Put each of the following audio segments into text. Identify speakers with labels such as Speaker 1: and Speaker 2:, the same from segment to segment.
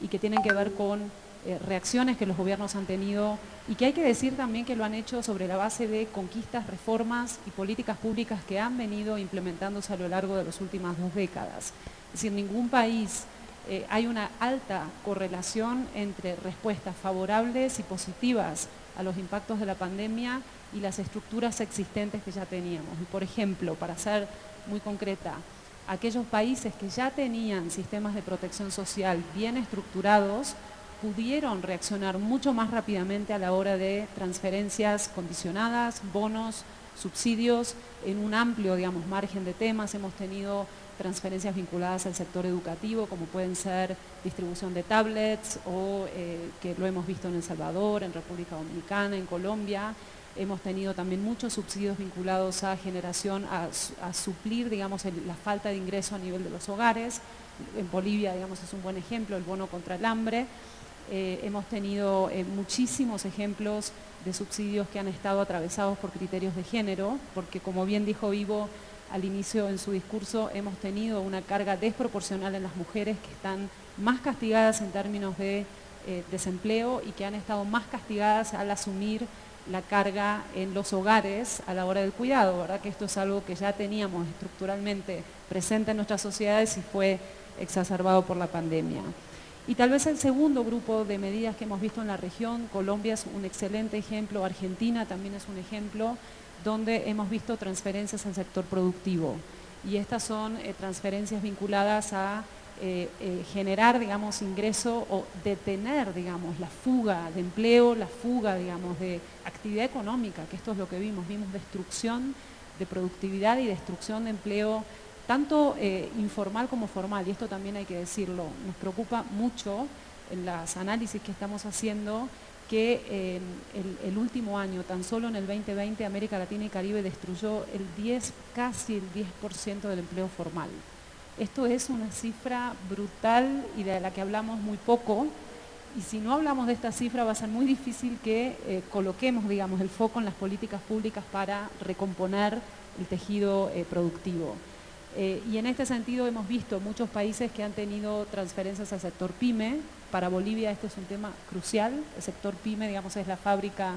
Speaker 1: y que tienen que ver con reacciones que los gobiernos han tenido y que hay que decir también que lo han hecho sobre la base de conquistas, reformas y políticas públicas que han venido implementándose a lo largo de las últimas 2 décadas. Es decir, en ningún país hay una alta correlación entre respuestas favorables y positivas a los impactos de la pandemia y las estructuras existentes que ya teníamos. Y por ejemplo, para ser muy concreta, aquellos países que ya tenían sistemas de protección social bien estructurados pudieron reaccionar mucho más rápidamente a la hora de transferencias condicionadas, bonos, subsidios, en un amplio, digamos, margen de temas. Hemos tenido transferencias vinculadas al sector educativo, como pueden ser distribución de tablets o que lo hemos visto en El Salvador, en República Dominicana, en Colombia. Hemos tenido también muchos subsidios vinculados a generación, a suplir, digamos, la falta de ingreso a nivel de los hogares. En Bolivia, digamos, es un buen ejemplo, el bono contra el hambre. Hemos tenido muchísimos ejemplos de subsidios que han estado atravesados por criterios de género, porque como bien dijo Ivo al inicio en su discurso, hemos tenido una carga desproporcional en las mujeres que están más castigadas en términos de desempleo y que han estado más castigadas al asumir la carga en los hogares a la hora del cuidado, ¿verdad? Que esto es algo que ya teníamos estructuralmente presente en nuestras sociedades y fue exacerbado por la pandemia. Y tal vez el segundo grupo de medidas que hemos visto en la región, Colombia es un excelente ejemplo, Argentina también es un ejemplo, donde hemos visto transferencias al sector productivo. Y estas son transferencias vinculadas a generar, digamos, ingreso o detener, digamos, la fuga de empleo, la fuga, digamos, de actividad económica, que esto es lo que vimos destrucción de productividad y destrucción de empleo, tanto informal como formal, y esto también hay que decirlo, nos preocupa mucho en los análisis que estamos haciendo que el último año, tan solo en el 2020, América Latina y Caribe destruyó casi el 10% del empleo formal. Esto es una cifra brutal y de la que hablamos muy poco, y si no hablamos de esta cifra va a ser muy difícil que coloquemos, digamos, el foco en las políticas públicas para recomponer el tejido productivo. Y en este sentido hemos visto muchos países que han tenido transferencias al sector PYME. Para Bolivia este es un tema crucial. El sector PYME, digamos, es la fábrica,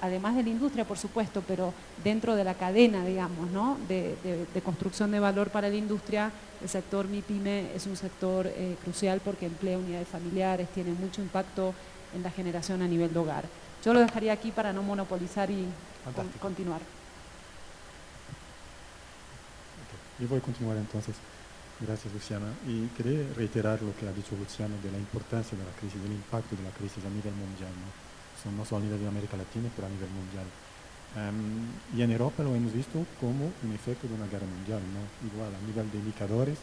Speaker 1: además de la industria, por supuesto, pero dentro de la cadena, digamos, ¿no? de construcción de valor para la industria, el sector MIPYME es un sector crucial porque emplea unidades familiares, tiene mucho impacto en la generación a nivel de hogar. Yo lo dejaría aquí para no monopolizar y continuar.
Speaker 2: Yo voy a continuar entonces. Gracias, Luciana. Y quería reiterar lo que ha dicho Luciano de la importancia de la crisis, del impacto de la crisis a nivel mundial, ¿no? No solo a nivel de América Latina, pero a nivel mundial. Y en Europa lo hemos visto como un efecto de una guerra mundial, ¿no? Igual, a nivel de indicadores,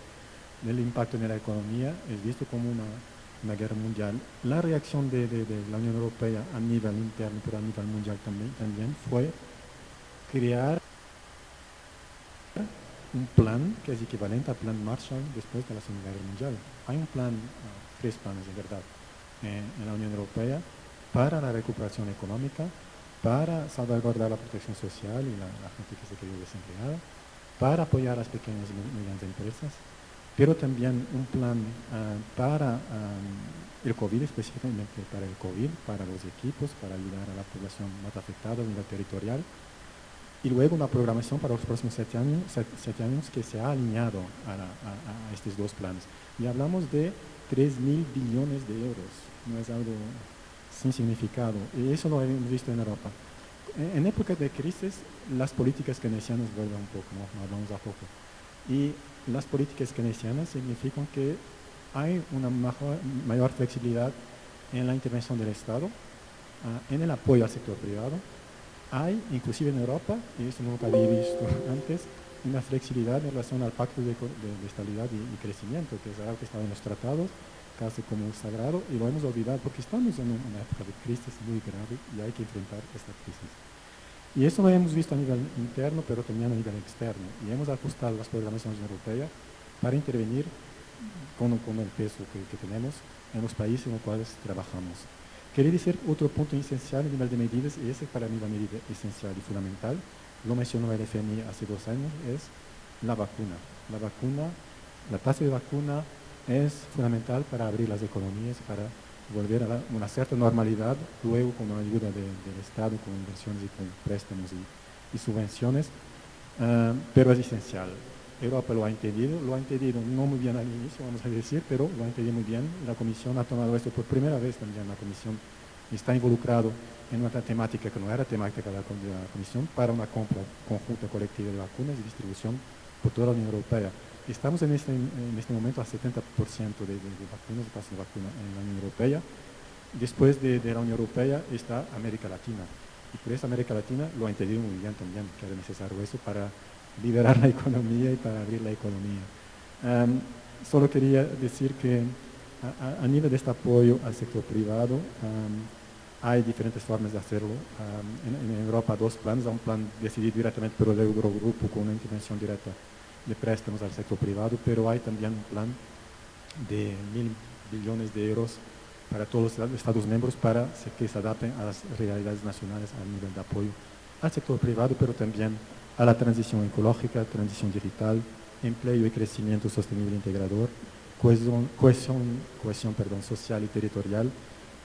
Speaker 2: del impacto en la economía, es visto como una guerra mundial. La reacción de la Unión Europea a nivel interno, pero a nivel mundial también fue crear un plan que es equivalente al plan Marshall después de la Segunda Guerra Mundial. Hay un plan, 3 planes de verdad, en la Unión Europea para la recuperación económica, para salvaguardar la protección social y la gente que se quedó desempleada, para apoyar a las pequeñas y medianas empresas, pero también un plan para el COVID, específicamente para el COVID, para los equipos, para ayudar a la población más afectada a nivel territorial. Y luego una programación para los próximos 7 años que se ha alineado a estos 2 planes. Y hablamos de 3.000 billones de euros, no es algo sin significado. Y eso lo hemos visto en Europa. En época de crisis, las políticas keynesianas vuelven un poco, ¿no? Hablamos a poco. Y las políticas keynesianas significan que hay una mayor flexibilidad en la intervención del Estado, en el apoyo al sector privado. Hay, inclusive en Europa, y eso nunca había visto antes, una flexibilidad en relación al pacto de estabilidad y crecimiento, que es algo que estaba en los tratados, casi como sagrado, y lo hemos olvidado porque estamos en una época de crisis muy grave y hay que enfrentar esta crisis. Y eso lo hemos visto a nivel interno, pero también a nivel externo, y hemos ajustado las programaciones europeas para intervenir con el peso que tenemos en los países en los cuales trabajamos. Quería decir otro punto esencial a nivel de medidas, y ese para mí es la medida esencial y fundamental, lo mencionó el FMI hace 2 años, es la vacuna. La vacuna, la tasa de vacuna es fundamental para abrir las economías, para volver a una cierta normalidad, luego con la ayuda del Estado, con inversiones y con préstamos y subvenciones, pero es esencial. Europa lo ha entendido no muy bien al inicio, vamos a decir, pero lo ha entendido muy bien. La Comisión ha tomado esto por primera vez también. La Comisión está involucrado en una temática que no era temática de la Comisión para una compra conjunta colectiva de vacunas y distribución por toda la Unión Europea. Estamos en este momento a 70% de vacunas, de paso de vacuna en la Unión Europea. Después de la Unión Europea está América Latina. Y por eso América Latina lo ha entendido muy bien también, que era necesario eso para liberar la economía y para abrir la economía. Solo quería decir que a nivel de este apoyo al sector privado, hay diferentes formas de hacerlo. En Europa, dos planes. Hay un plan decidido directamente por el Eurogrupo con una intervención directa de préstamos al sector privado, pero hay también un plan de 1.000 billones de euros para todos los Estados miembros para que se adapten a las realidades nacionales a nivel de apoyo al sector privado, pero también a la transición ecológica, transición digital, empleo y crecimiento sostenible integrador, cohesión social y territorial,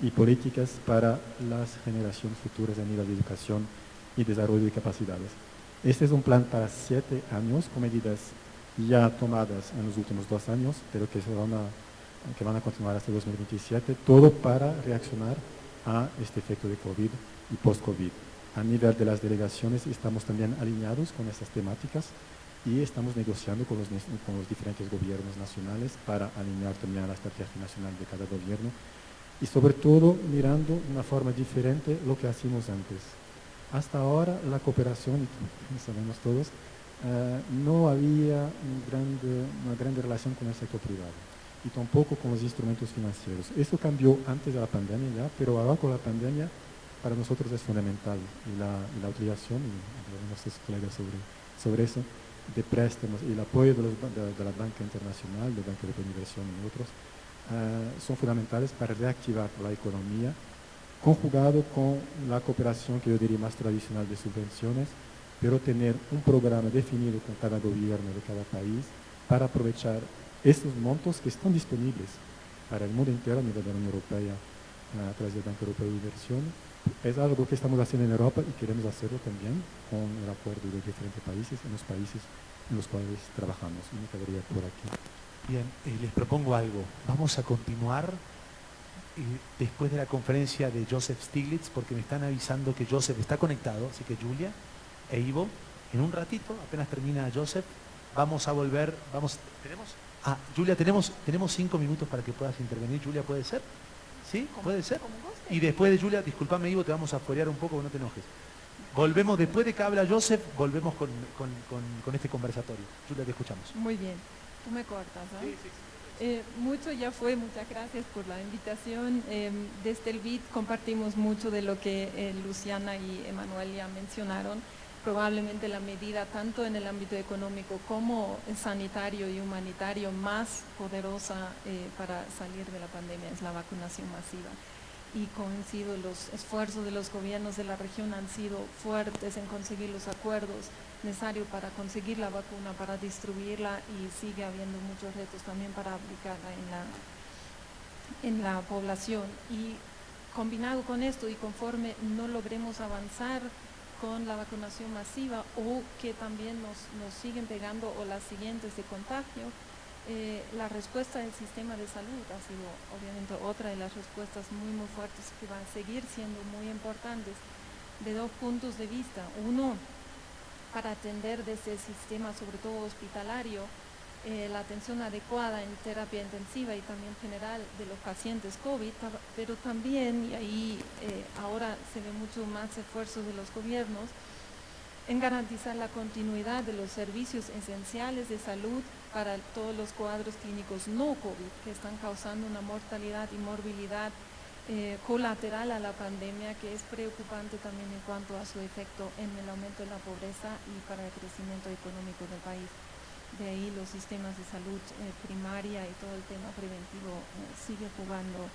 Speaker 2: y políticas para las generaciones futuras a nivel de educación y desarrollo de capacidades. Este es un plan para 7 años con medidas ya tomadas en los últimos 2 años, pero que van a continuar hasta 2027, todo para reaccionar a este efecto de COVID y post-COVID. A nivel de las delegaciones estamos también alineados con estas temáticas y estamos negociando con los diferentes gobiernos nacionales para alinear también a la estrategia nacional de cada gobierno y sobre todo mirando de una forma diferente lo que hacíamos antes. Hasta ahora la cooperación, y sabemos todos, no había una grande relación con el sector privado y tampoco con los instrumentos financieros. Esto cambió antes de la pandemia ya, pero ahora con la pandemia para nosotros es fundamental y la utilización, y nuestros colegas sobre eso, de préstamos y el apoyo de la banca internacional, del Banco de Inversión y otros, son fundamentales para reactivar la economía, conjugado con la cooperación que yo diría más tradicional de subvenciones, pero tener un programa definido con cada gobierno de cada país para aprovechar estos montos que están disponibles para el mundo entero a nivel de la Unión Europea a través del Banco Europeo de Inversión. Es algo que estamos haciendo en Europa y queremos hacerlo también con el acuerdo de diferentes países, en los países en los cuales trabajamos. Y me quedaría por aquí.
Speaker 3: Bien, les propongo algo. Vamos a continuar después de la conferencia de Joseph Stiglitz, porque me están avisando que Joseph está conectado, así que Julia e Ivo, en un ratito, apenas termina Joseph, vamos a volver, Julia, tenemos 5 minutos para que puedas intervenir. Julia, ¿puede ser? ¿Sí? ¿Puede ser? Y después de Julia, discúlpame Ivo, te vamos a forear un poco, no te enojes. Volvemos, después de que habla Joseph, volvemos con este conversatorio. Julia, te escuchamos.
Speaker 4: Muy bien. Tú me cortas, ¿eh? Sí. Mucho ya fue, muchas gracias por la invitación. Desde el BID compartimos mucho de lo que Luciana y Emanuel ya mencionaron. Probablemente la medida tanto en el ámbito económico como sanitario y humanitario más poderosa para salir de la pandemia es la vacunación masiva. Y coincido, los esfuerzos de los gobiernos de la región han sido fuertes en conseguir los acuerdos necesarios para conseguir la vacuna, para distribuirla, y sigue habiendo muchos retos también para aplicarla en la población. Y combinado con esto y conforme no logremos avanzar con la vacunación masiva o que también nos siguen pegando o las siguientes de contagio, la respuesta del sistema de salud ha sido obviamente otra de las respuestas muy fuertes que van a seguir siendo muy importantes de 2 puntos de vista. Uno, para atender desde el sistema, sobre todo hospitalario, la atención adecuada en terapia intensiva y también general de los pacientes COVID, pero también, y ahí ahora se ve mucho más esfuerzo de los gobiernos, en garantizar la continuidad de los servicios esenciales de salud para todos los cuadros clínicos no COVID que están causando una mortalidad y morbilidad colateral a la pandemia, que es preocupante también en cuanto a su efecto en el aumento de la pobreza y para el crecimiento económico del país. De ahí los sistemas de salud primaria y todo el tema preventivo sigue jugando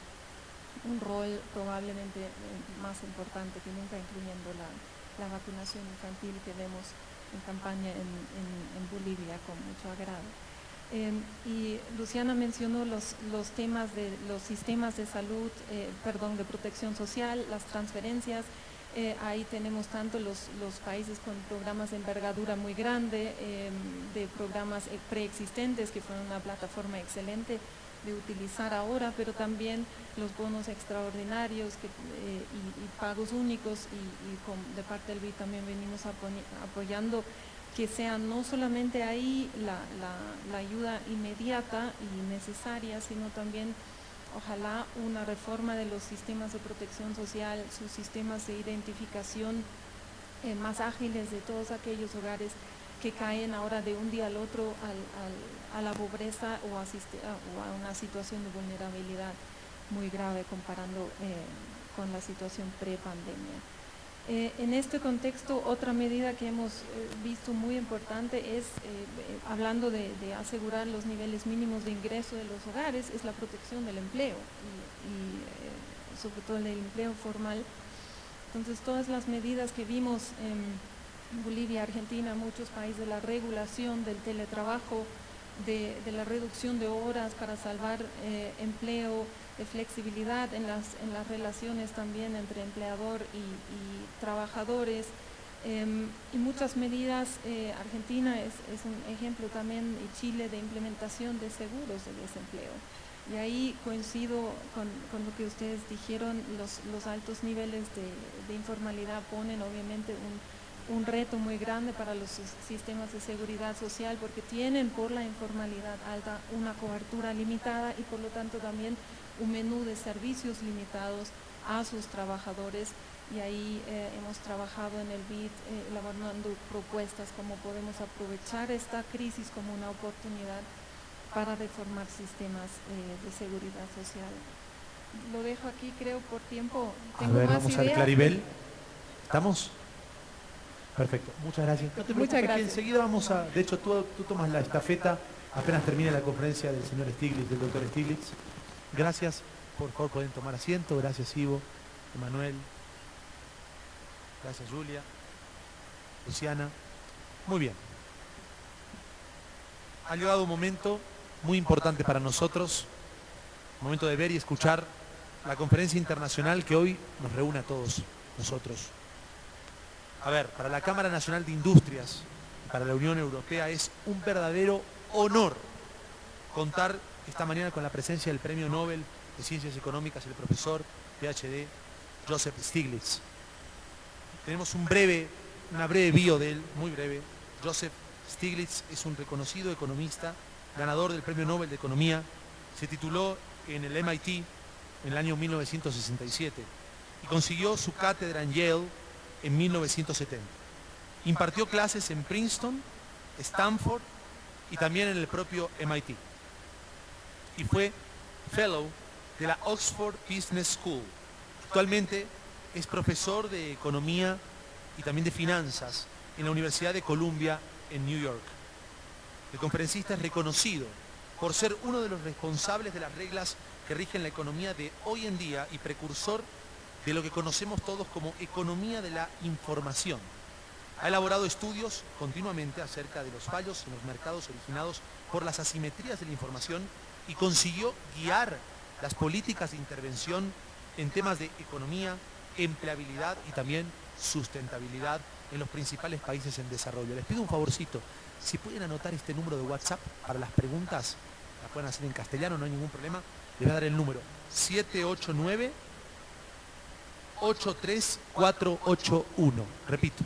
Speaker 4: un rol probablemente más importante que nunca, incluyendo la vacunación infantil que vemos en campaña en Bolivia con mucho agrado. Y Luciana mencionó los temas de los sistemas de salud, de protección social, las transferencias. Ahí tenemos tanto los países con programas de envergadura muy grande, de programas preexistentes, que fueron una plataforma excelente de utilizar ahora, pero también los bonos extraordinarios y pagos únicos, y de parte del BID también venimos apoyando que sean no solamente ahí la ayuda inmediata y necesaria, sino también ojalá una reforma de los sistemas de protección social, sus sistemas de identificación más ágiles de todos aquellos hogares que caen ahora de un día al otro a la pobreza o a una situación de vulnerabilidad muy grave comparando con la situación pre-pandemia. En este contexto, otra medida que hemos visto muy importante es, hablando de asegurar los niveles mínimos de ingreso de los hogares, es la protección del empleo y sobre todo el empleo formal. Entonces, todas las medidas que vimos en Bolivia, Argentina, muchos países, la regulación del teletrabajo, de la reducción de horas para salvar empleo, de flexibilidad en las relaciones también entre empleador y trabajadores, y muchas medidas. Argentina es un ejemplo también, y Chile, de implementación de seguros de desempleo. Y ahí coincido con lo que ustedes dijeron, los altos niveles de informalidad ponen obviamente un reto muy grande para los sistemas de seguridad social, porque tienen por la informalidad alta una cobertura limitada y por lo tanto también un menú de servicios limitados a sus trabajadores. Y ahí hemos trabajado en el BID elaborando propuestas como podemos aprovechar esta crisis como una oportunidad para reformar sistemas de seguridad social. Lo dejo aquí, creo, por tiempo.
Speaker 3: A ver, vamos a ver, Claribel. ¿Estamos? Perfecto, muchas gracias. No te preocupes,
Speaker 4: Muchas gracias.
Speaker 3: que enseguida vamos a... De hecho, tú tomas la estafeta apenas termine la conferencia del señor Stiglitz, del doctor Stiglitz. Gracias, por favor pueden tomar asiento. Gracias, Ivo, Emanuel. Gracias, Julia, Luciana. Muy bien. Ha llegado un momento muy importante para nosotros, un momento de ver y escuchar la conferencia internacional que hoy nos reúne a todos nosotros. A ver, para la Cámara Nacional de Industrias, para la Unión Europea, es un verdadero honor contar esta mañana con la presencia del Premio Nobel de Ciencias Económicas, el profesor PhD Joseph Stiglitz. Tenemos una breve bio de él, muy breve. Joseph Stiglitz es un reconocido economista, ganador del Premio Nobel de Economía. Se tituló en el MIT en el año 1967 y consiguió su cátedra en Yale en 1970. Impartió clases en Princeton, Stanford y también en el propio MIT. Y fue Fellow de la Oxford Business School. Actualmente es profesor de Economía y también de Finanzas en la Universidad de Columbia en New York. El conferencista es reconocido por ser uno de los responsables de las reglas que rigen la economía de hoy en día y precursor de lo que conocemos todos como economía de la información. Ha elaborado estudios continuamente acerca de los fallos en los mercados originados por las asimetrías de la información y consiguió guiar las políticas de intervención en temas de economía, empleabilidad y también sustentabilidad en los principales países en desarrollo. Les pido un favorcito, si pueden anotar este número de WhatsApp para las preguntas, las pueden hacer en castellano, no hay ningún problema. Les voy a dar el número 789-83481. Repito,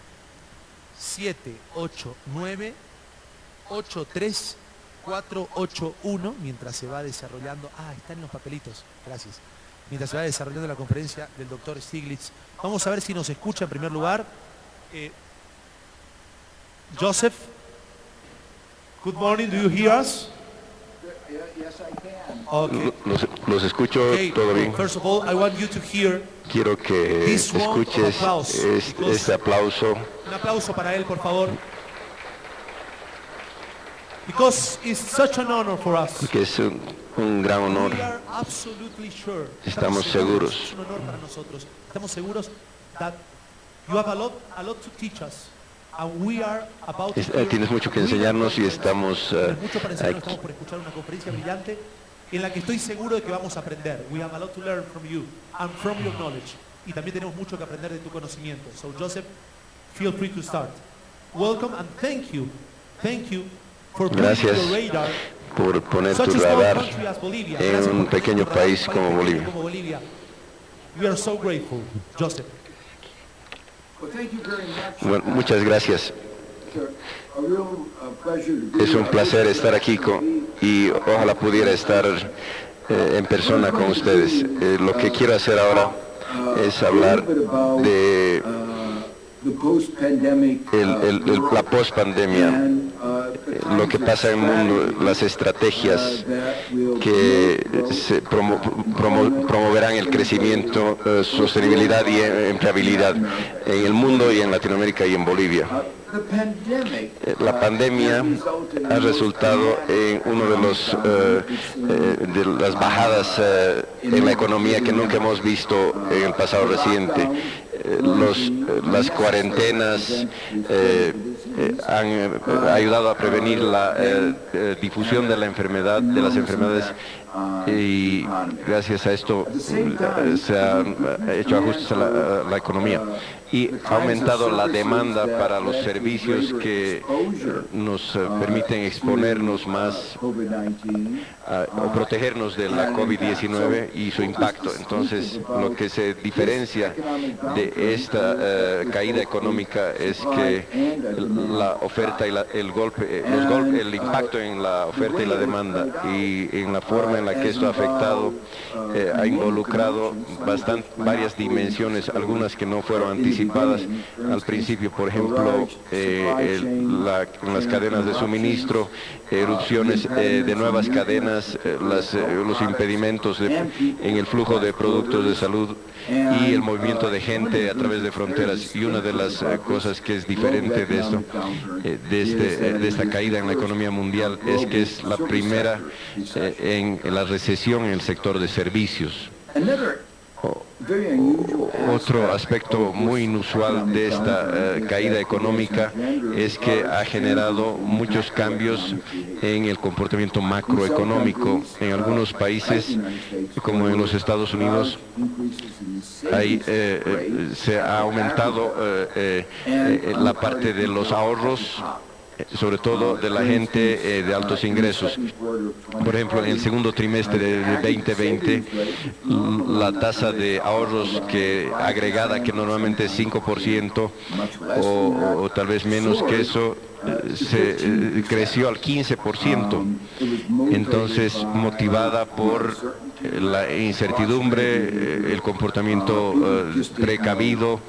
Speaker 3: 789-83481, mientras se va desarrollando... está en los papelitos, gracias. Mientras se va desarrollando la conferencia del doctor Stiglitz. Vamos a ver si nos escucha en primer lugar. Joseph, good morning, do you hear us?
Speaker 5: Yes, I can.
Speaker 3: Okay.
Speaker 5: Los escucho, todo bien.
Speaker 3: First of all, I want you to hear
Speaker 5: Quiero que
Speaker 3: this round of
Speaker 5: escuches
Speaker 3: applause, because-
Speaker 5: este aplauso,
Speaker 3: un aplauso para él, por favor. Because it's such an honor for us.
Speaker 5: que es un gran honor.
Speaker 3: We are absolutely sure.
Speaker 5: Estamos seguros.
Speaker 3: Es un honor para nosotros. Estamos seguros that you have a lot to teach us
Speaker 5: Tienes mucho que enseñarnos y estamos
Speaker 3: mucho para enseñarnos,
Speaker 5: aquí.
Speaker 3: estamos por escuchar una conferencia brillante en la que estoy seguro de que vamos a aprender. We have a lot to learn from you and from your knowledge. Y también tenemos mucho que aprender de tu conocimiento. So Joseph, feel free to start. Welcome and thank you for putting
Speaker 5: Gracias
Speaker 3: your radar
Speaker 5: por poner tu
Speaker 3: such a small
Speaker 5: radar
Speaker 3: country as Bolivia.
Speaker 5: en
Speaker 3: Gracias
Speaker 5: un
Speaker 3: por poner
Speaker 5: pequeño
Speaker 3: tu radar en
Speaker 5: país
Speaker 3: un
Speaker 5: como
Speaker 3: pequeño
Speaker 5: Bolivia.
Speaker 3: We are so grateful, Joseph.
Speaker 5: Bueno, muchas gracias. Es un placer estar aquí y ojalá pudiera estar en persona con ustedes. Lo que quiero hacer ahora es hablar de la post-pandemia, lo que pasa en el mundo, las estrategias que promoverán el crecimiento, sostenibilidad y empleabilidad en el mundo y en Latinoamérica y en Bolivia. La pandemia ha resultado en uno de las bajadas en la economía que nunca hemos visto en el pasado reciente. Las cuarentenas han ayudado a prevenir la difusión de la enfermedad, de las enfermedades, y gracias a esto se han hecho ajustes a la economía y ha aumentado la demanda para los servicios que nos permiten exponernos más o protegernos de la COVID-19 y su impacto. Entonces, lo que se diferencia de esta caída económica es que la oferta y el impacto en la oferta y la demanda y en la forma en la que esto ha afectado ha involucrado varias dimensiones, algunas que no fueron anticipadas al principio, por ejemplo, las cadenas de suministro, erupciones de nuevas cadenas, los impedimentos en el flujo de productos de salud y el movimiento de gente a través de fronteras. Y una de las cosas que es diferente de esto, de esta caída en la economía mundial, es que es la primera en la recesión en el sector de servicios. Otro aspecto muy inusual de esta caída económica es que ha generado muchos cambios en el comportamiento macroeconómico. En algunos países, como en los Estados Unidos, se ha aumentado la parte de los ahorros, sobre todo de la gente de altos ingresos. Por ejemplo, en el segundo trimestre de 2020, la tasa de ahorros agregada, que normalmente es 5% o tal vez menos que eso, creció al 15%. Entonces, motivada por la incertidumbre, el comportamiento precavido,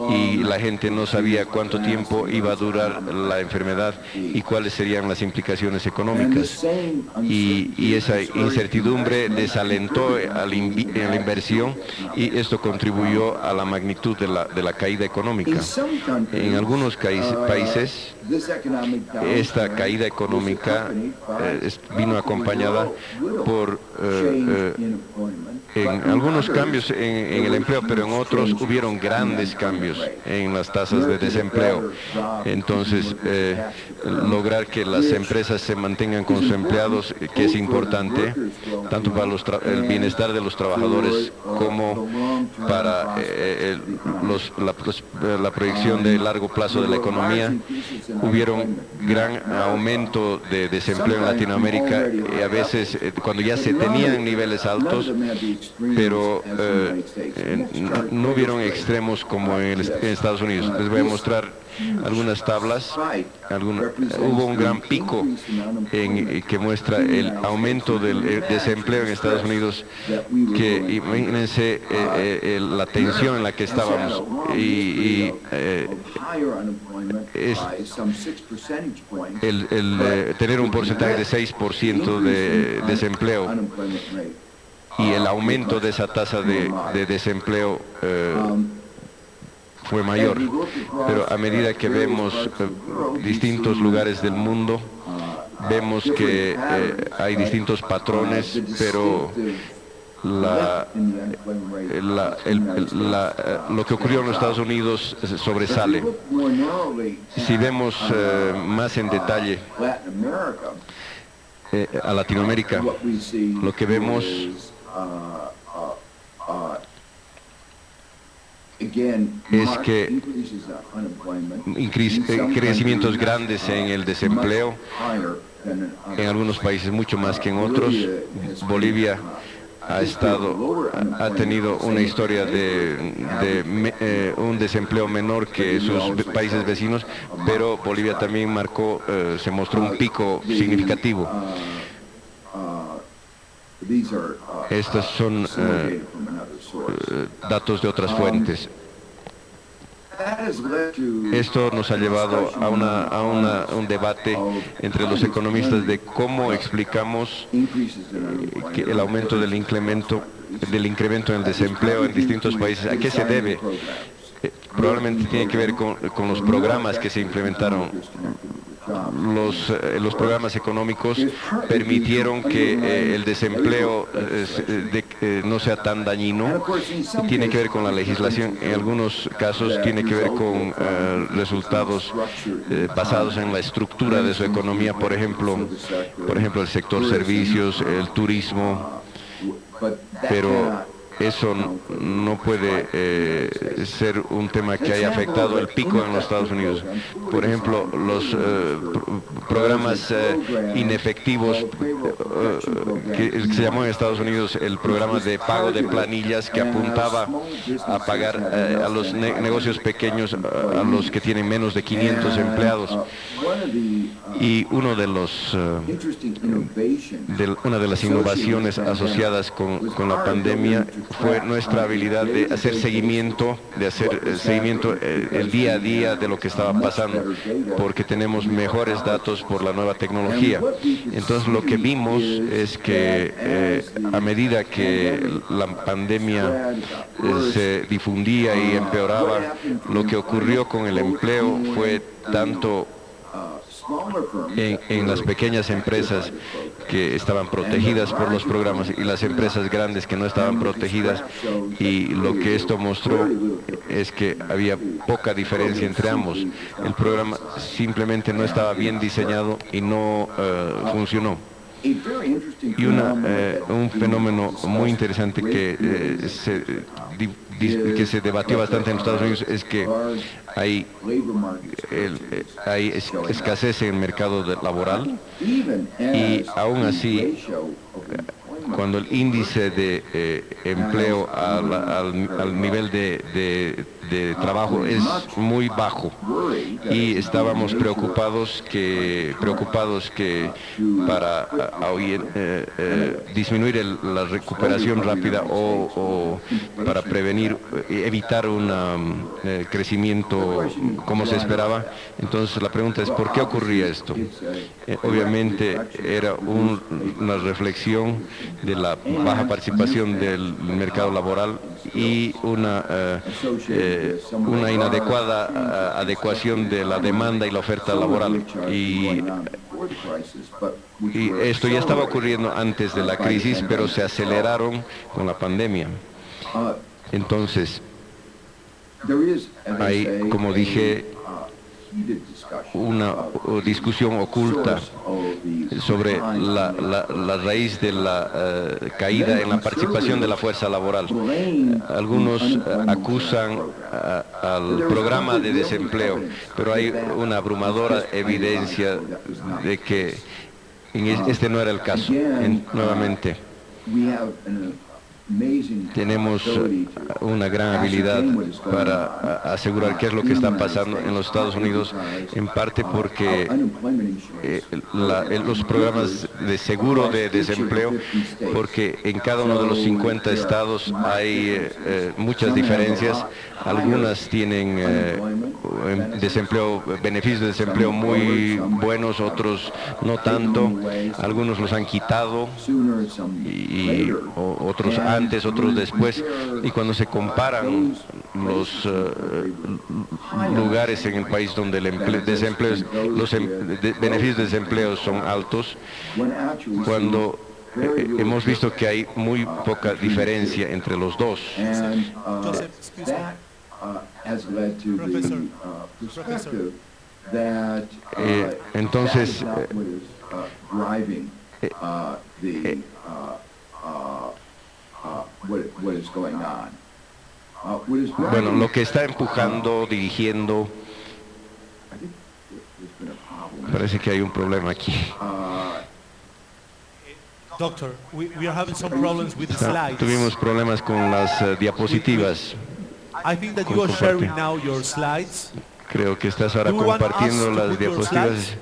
Speaker 5: y la gente no sabía cuánto tiempo iba a durar la enfermedad y cuáles serían las implicaciones económicas. Y esa incertidumbre desalentó a la inversión y esto contribuyó a la magnitud de la caída económica. En algunos países, esta caída económica vino acompañada por en algunos cambios en el empleo, pero en otros hubieron grandes cambios en las tasas de desempleo. Entonces, lograr que las empresas se mantengan con sus empleados, que es importante, tanto para el bienestar de los trabajadores como para la proyección de largo plazo de la economía. Hubieron gran aumento de desempleo en Latinoamérica, y a veces cuando ya se tenían niveles altos, pero no hubieron extremos como en Estados Unidos. Les voy a mostrar algunas tablas. Hubo un gran pico que muestra el aumento del desempleo en Estados Unidos, que imagínense la tensión en la que estábamos, y tener un porcentaje de 6% de desempleo y el aumento de esa tasa de desempleo fue mayor. Pero a medida que vemos distintos lugares del mundo, vemos que hay distintos patrones, pero lo que ocurrió en los Estados Unidos sobresale. Si vemos más en detalle a Latinoamérica, lo que vemos es que crecimientos grandes en el desempleo, en algunos países mucho más que en otros. Bolivia ha tenido una historia de un desempleo menor que sus países vecinos, pero Bolivia también se mostró un pico significativo. Estos son datos de otras fuentes. Esto nos ha llevado a un debate entre los economistas de cómo explicamos que el aumento del incremento en el desempleo en distintos países. ¿A qué se debe? Probablemente tiene que ver con los programas que se implementaron. Los programas económicos permitieron que el desempleo no sea tan dañino. Tiene que ver con la legislación. En algunos casos tiene que ver con resultados basados en la estructura de su economía, por ejemplo el sector servicios, el turismo, pero eso no puede ser un tema que haya afectado el pico en los Estados Unidos. Por ejemplo, los programas inefectivos que se llamó en Estados Unidos el programa de pago de planillas, que apuntaba a pagar a los negocios pequeños, a los que tienen menos de 500 empleados. Y una de las innovaciones asociadas con la pandemia fue nuestra habilidad de hacer seguimiento, el día a día de lo que estaba pasando, porque tenemos mejores datos por la nueva tecnología. Entonces lo que vimos es que a medida que la pandemia se difundía y empeoraba, lo que ocurrió con el empleo fue tanto en las pequeñas empresas que estaban protegidas por los programas y las empresas grandes que no estaban protegidas, y lo que esto mostró es que había poca diferencia entre ambos. El programa simplemente no estaba bien diseñado y no funcionó. Y un fenómeno muy interesante que se debatió bastante en los Estados Unidos es que hay escasez en el mercado laboral, y aún así, cuando el índice de empleo al nivel de trabajo es muy bajo, y estábamos preocupados que para disminuir la recuperación rápida o para evitar un crecimiento como se esperaba. Entonces la pregunta es, ¿por qué ocurría esto? Obviamente era una reflexión de la baja participación del mercado laboral y una inadecuada adecuación de la demanda y la oferta laboral. Y esto ya estaba ocurriendo antes de la crisis, pero se aceleraron con la pandemia. Entonces, hay, como dije, una discusión oculta sobre la raíz de la caída en la participación de la fuerza laboral. Algunos acusan al programa de desempleo, pero hay una abrumadora evidencia de que este no era el caso. Nuevamente, tenemos una gran habilidad para asegurar qué es lo que está pasando en los Estados Unidos, en parte porque los programas de seguro de desempleo, porque en cada uno de los 50 estados hay muchas diferencias. Algunas tienen beneficios de desempleo muy buenos, otros no tanto. Algunos los han quitado y otros antes, otros después, y cuando se comparan los lugares en el país donde los beneficios de desempleo son altos, cuando hemos visto que hay muy poca diferencia entre los dos.
Speaker 3: Joseph, excuse me. Professor, Professor.
Speaker 5: Entonces, bueno, lo que está empujando, dirigiendo, parece que hay un problema aquí.
Speaker 3: Doctor, we are having some problems with the slides.
Speaker 5: Tuvimos problemas con las diapositivas.
Speaker 3: I think that you are sharing now your slides.
Speaker 5: Creo que estás ahora
Speaker 3: Do you want us
Speaker 5: compartiendo
Speaker 3: to
Speaker 5: las
Speaker 3: put your
Speaker 5: diapositivas.
Speaker 3: slides?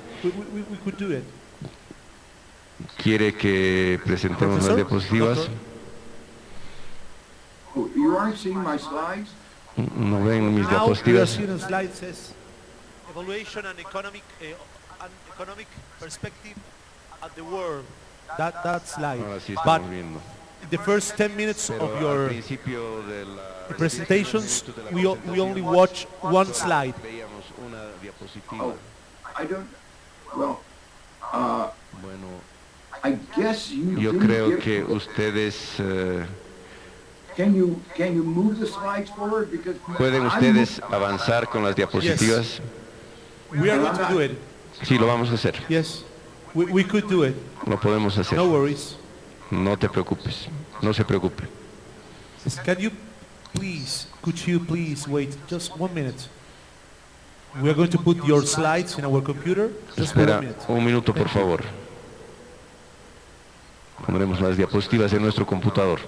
Speaker 3: We could do it.
Speaker 5: ¿Quiere que presentemos las
Speaker 3: Professor,
Speaker 5: diapositivas?
Speaker 3: doctor.
Speaker 6: You aren't seeing my slides?
Speaker 5: ¿No ven mis
Speaker 3: Now we are
Speaker 5: diapositivas?
Speaker 3: seeing a slide says evaluation and economic perspective at the world. That slide.
Speaker 5: Ahora sí
Speaker 3: But
Speaker 5: estamos viendo.
Speaker 3: in the first 10 minutes
Speaker 5: Pero
Speaker 3: of
Speaker 5: al
Speaker 3: your
Speaker 5: principio de la
Speaker 3: presentations,
Speaker 5: de la
Speaker 3: we only
Speaker 5: presentación,
Speaker 3: watch one slide.
Speaker 5: veíamos una diapositiva.
Speaker 6: Oh, I don't, well,
Speaker 5: Bueno,
Speaker 6: I guess you
Speaker 5: yo
Speaker 6: didn't
Speaker 5: creo
Speaker 6: give-
Speaker 5: que ustedes
Speaker 6: Can you move the slides forward? Because
Speaker 5: pueden
Speaker 6: I'm
Speaker 5: ustedes avanzar con las diapositivas.
Speaker 3: We are going to do it.
Speaker 5: Sí, lo vamos a hacer.
Speaker 3: Yes, we could do it.
Speaker 5: Lo podemos hacer.
Speaker 3: No worries.
Speaker 5: No te preocupes. No se preocupe.
Speaker 3: Could you please wait just 1 minute? We are going to put your slides in our computer. Just 1
Speaker 5: Espera
Speaker 3: minute.
Speaker 5: un minuto, por favor. Pondremos las diapositivas en nuestro computador.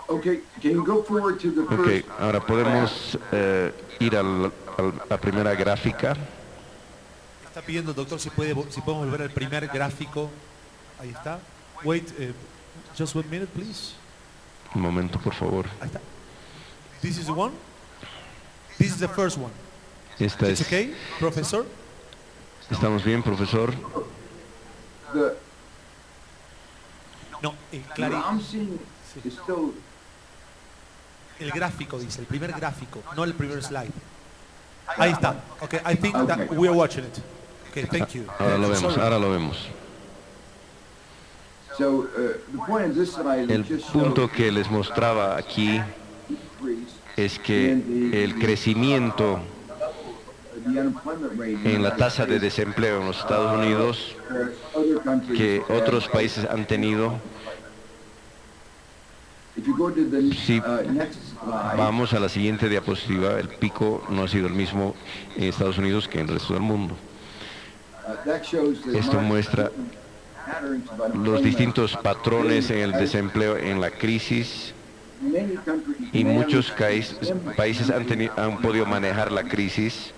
Speaker 6: Okay, can you go forward to the
Speaker 5: Ok,
Speaker 6: first?
Speaker 5: ahora podemos ir a la primera gráfica.
Speaker 3: Está pidiendo, doctor, si podemos volver al primer gráfico. Ahí está. Wait, just 1 minute, please.
Speaker 5: Un momento, por favor.
Speaker 3: Ahí está. This is the one. This is the first one.
Speaker 5: Esta
Speaker 3: It's
Speaker 5: es.
Speaker 3: okay, professor?
Speaker 5: ¿Estamos bien, profesor?
Speaker 6: The,
Speaker 3: No,
Speaker 6: what
Speaker 3: Clary,
Speaker 6: I'm seeing is still,
Speaker 3: el gráfico dice, el primer gráfico, no el primer slide. Ahí está. Okay, I think that we are watching it. Okay, thank you.
Speaker 5: Ahora lo vemos,
Speaker 3: Sorry.
Speaker 5: ahora lo vemos.
Speaker 6: so the point of this slide
Speaker 5: El
Speaker 6: is just
Speaker 5: punto que les mostraba aquí es que el crecimiento
Speaker 6: the unemployment rate
Speaker 5: en la tasa de desempleo en los Estados Unidos
Speaker 6: other countries.
Speaker 5: que otros países han tenido.
Speaker 6: If you go to the
Speaker 5: Sí.
Speaker 6: next slide,
Speaker 5: Vamos a la siguiente diapositiva. El pico no ha sido el mismo en Estados Unidos que en el resto del mundo.
Speaker 6: that shows the
Speaker 5: Esto muestra
Speaker 6: patterns of
Speaker 5: los
Speaker 6: unemployment.
Speaker 5: distintos patrones en el desempleo en la crisis
Speaker 6: Many countries
Speaker 5: y
Speaker 6: manage
Speaker 5: muchos países han podido manejar la crisis,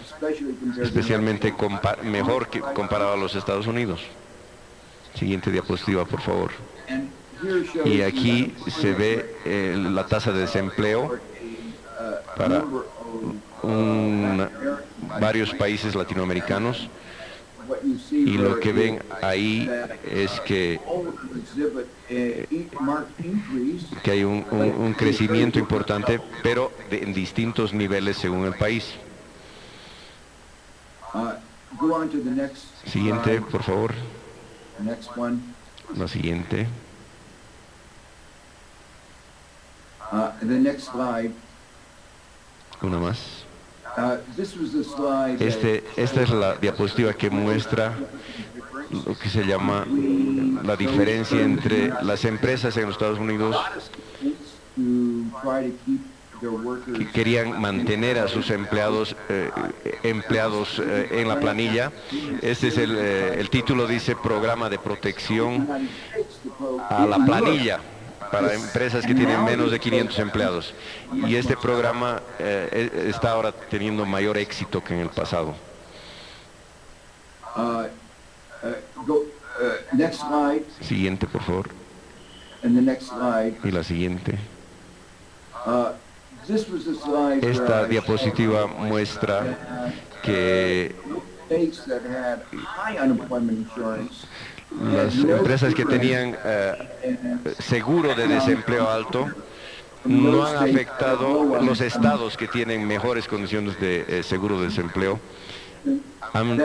Speaker 6: especially compared to
Speaker 5: especialmente mejor que comparado a los Estados Unidos. Siguiente diapositiva, por favor.
Speaker 6: and here shows
Speaker 5: Y
Speaker 6: the
Speaker 5: aquí se ve la tasa de desempleo para varios países latinoamericanos,
Speaker 6: what you see
Speaker 5: y lo
Speaker 6: there
Speaker 5: que ven
Speaker 6: is
Speaker 5: ahí
Speaker 6: that
Speaker 5: es que
Speaker 6: all exhibit a marked increase.
Speaker 5: hay un crecimiento importante, pero en distintos niveles según el país.
Speaker 6: Go on to the next
Speaker 5: Siguiente,
Speaker 6: slide.
Speaker 5: por favor.
Speaker 6: The next one.
Speaker 5: La siguiente.
Speaker 6: The next slide.
Speaker 5: Una más.
Speaker 6: This was the slide that
Speaker 5: Esta es la diapositiva que muestra lo que se llama la diferencia entre las empresas en los Estados Unidos
Speaker 6: to try to keep their workers
Speaker 5: que querían mantener a sus empleados en la planilla. Este es el título, dice Programa de Protección a la planilla para empresas que tienen menos de 500 empleados. Y este programa está ahora teniendo mayor éxito que en el pasado.
Speaker 6: Next slide.
Speaker 5: Siguiente, por favor.
Speaker 6: And the next slide.
Speaker 5: Y la siguiente.
Speaker 6: This was a slide where
Speaker 5: Esta
Speaker 6: I
Speaker 5: diapositiva muestra que
Speaker 6: states that had high unemployment insurance.
Speaker 5: las empresas que tenían seguro de desempleo alto no han afectado los estados que tienen mejores condiciones de seguro de desempleo. Han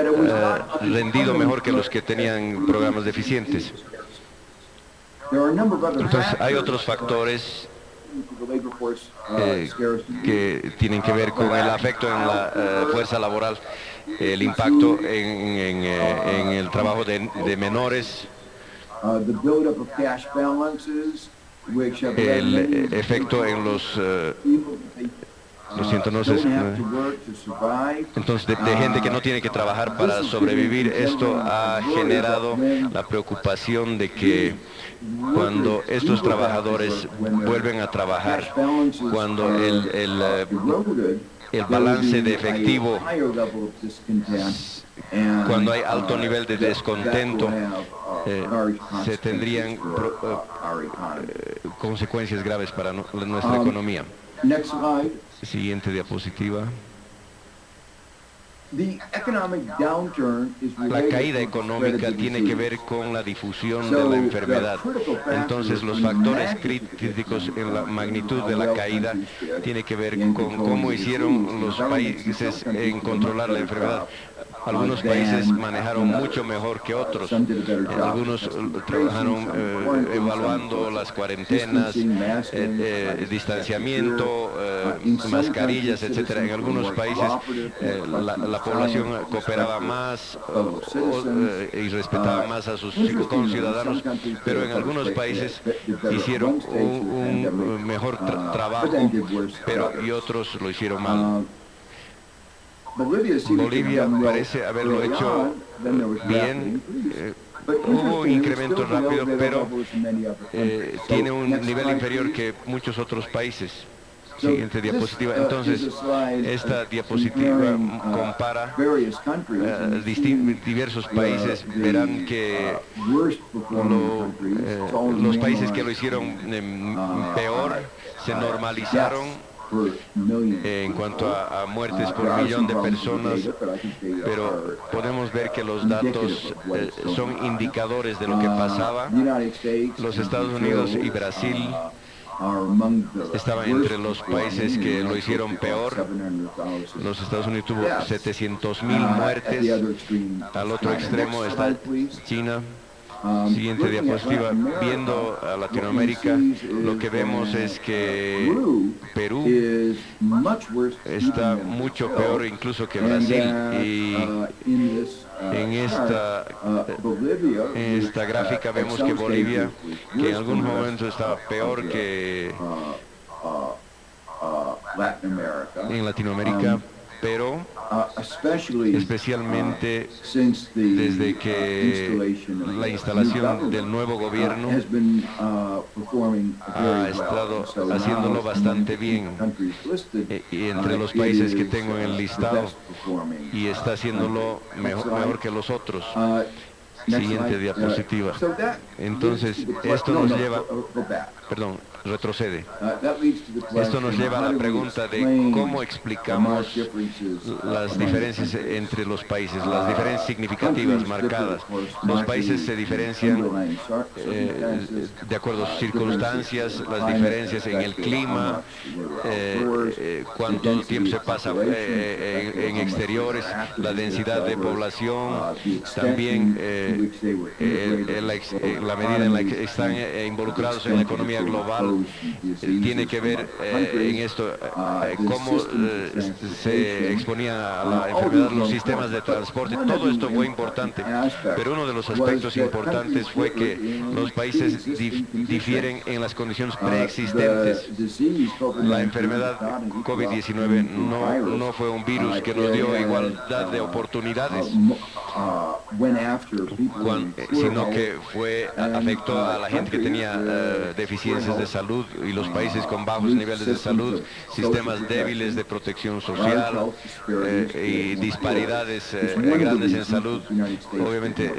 Speaker 5: rendido mejor que los que tenían programas deficientes. Entonces hay otros factores que tienen que ver con el afecto en la fuerza laboral, el impacto en el trabajo de menores, el efecto en los entonces de gente que no tiene que trabajar para sobrevivir. Esto ha generado la preocupación de que cuando estos trabajadores vuelven a trabajar, cuando el balance de efectivo, cuando hay alto nivel de descontento, se tendrían consecuencias graves para nuestra economía. Siguiente diapositiva. La caída económica tiene que ver con la difusión de la enfermedad. Entonces los factores críticos en la magnitud de la caída tiene que ver con cómo hicieron los países en controlar la enfermedad. Algunos países manejaron mucho mejor que otros. Algunos trabajaron evaluando las cuarentenas, distanciamiento, mascarillas, etc. En algunos países la población cooperaba más y respetaba más a sus conciudadanos, pero en algunos países hicieron un mejor trabajo, y otros lo hicieron mal. Bolivia parece haberlo hecho bien, hubo un incremento rápido, pero tiene un nivel inferior que muchos otros países. Siguiente diapositiva. Entonces, esta diapositiva compara diversos países. Verán que los países que lo hicieron peor se normalizaron en cuanto a muertes por millón de personas, pero podemos ver que los datos son indicadores de lo que pasaba. Los Estados Unidos y Brasil estaban entre los países que lo hicieron peor. Los Estados Unidos tuvo 700,000 muertes. Al otro extremo está China. Siguiente diapositiva. Viendo a Latinoamérica, lo que vemos es que Perú está mucho peor incluso que Brasil, y en esta gráfica vemos que Bolivia, que en algún momento estaba peor que en Latinoamérica, pero especialmente desde que la instalación del nuevo gobierno ha estado haciéndolo bastante bien, y entre los países que tengo en el listado, y está haciéndolo mejor que los otros. Siguiente diapositiva. Entonces, esto nos lleva, perdón, retrocede. Esto nos lleva a la pregunta de cómo explicamos las diferencias entre los países, las diferencias significativas, marcadas. Los países se diferencian de acuerdo a sus circunstancias, las diferencias en el clima, cuánto tiempo se pasa en exteriores, la densidad de población, también la medida en la que están involucrados en la economía global. Tiene que ver en esto cómo se exponía a la enfermedad los sistemas de transporte. Todo esto fue importante, pero uno de los aspectos importantes fue que los países difieren en las condiciones preexistentes. La enfermedad COVID-19 no fue un virus que nos dio igualdad de oportunidades. sino que afectó a la gente que tenía deficiencias de salud, y los países con bajos niveles de salud, sistemas débiles de protección social y disparidades grandes en salud. Obviamente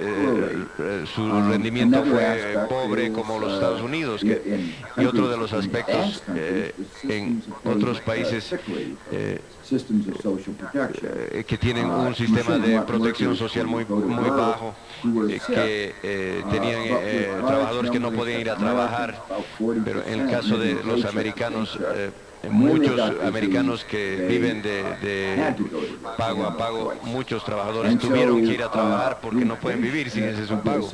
Speaker 5: su rendimiento fue pobre, como los Estados Unidos, y otro de los aspectos en otros países que tienen un sistema de protección social muy bajo, que tenían trabajadores que no podían ir a trabajar, pero en el caso de los americanos, muchos americanos que viven de pago a pago, muchos trabajadores tuvieron que ir a trabajar porque no pueden vivir sin ese subpago.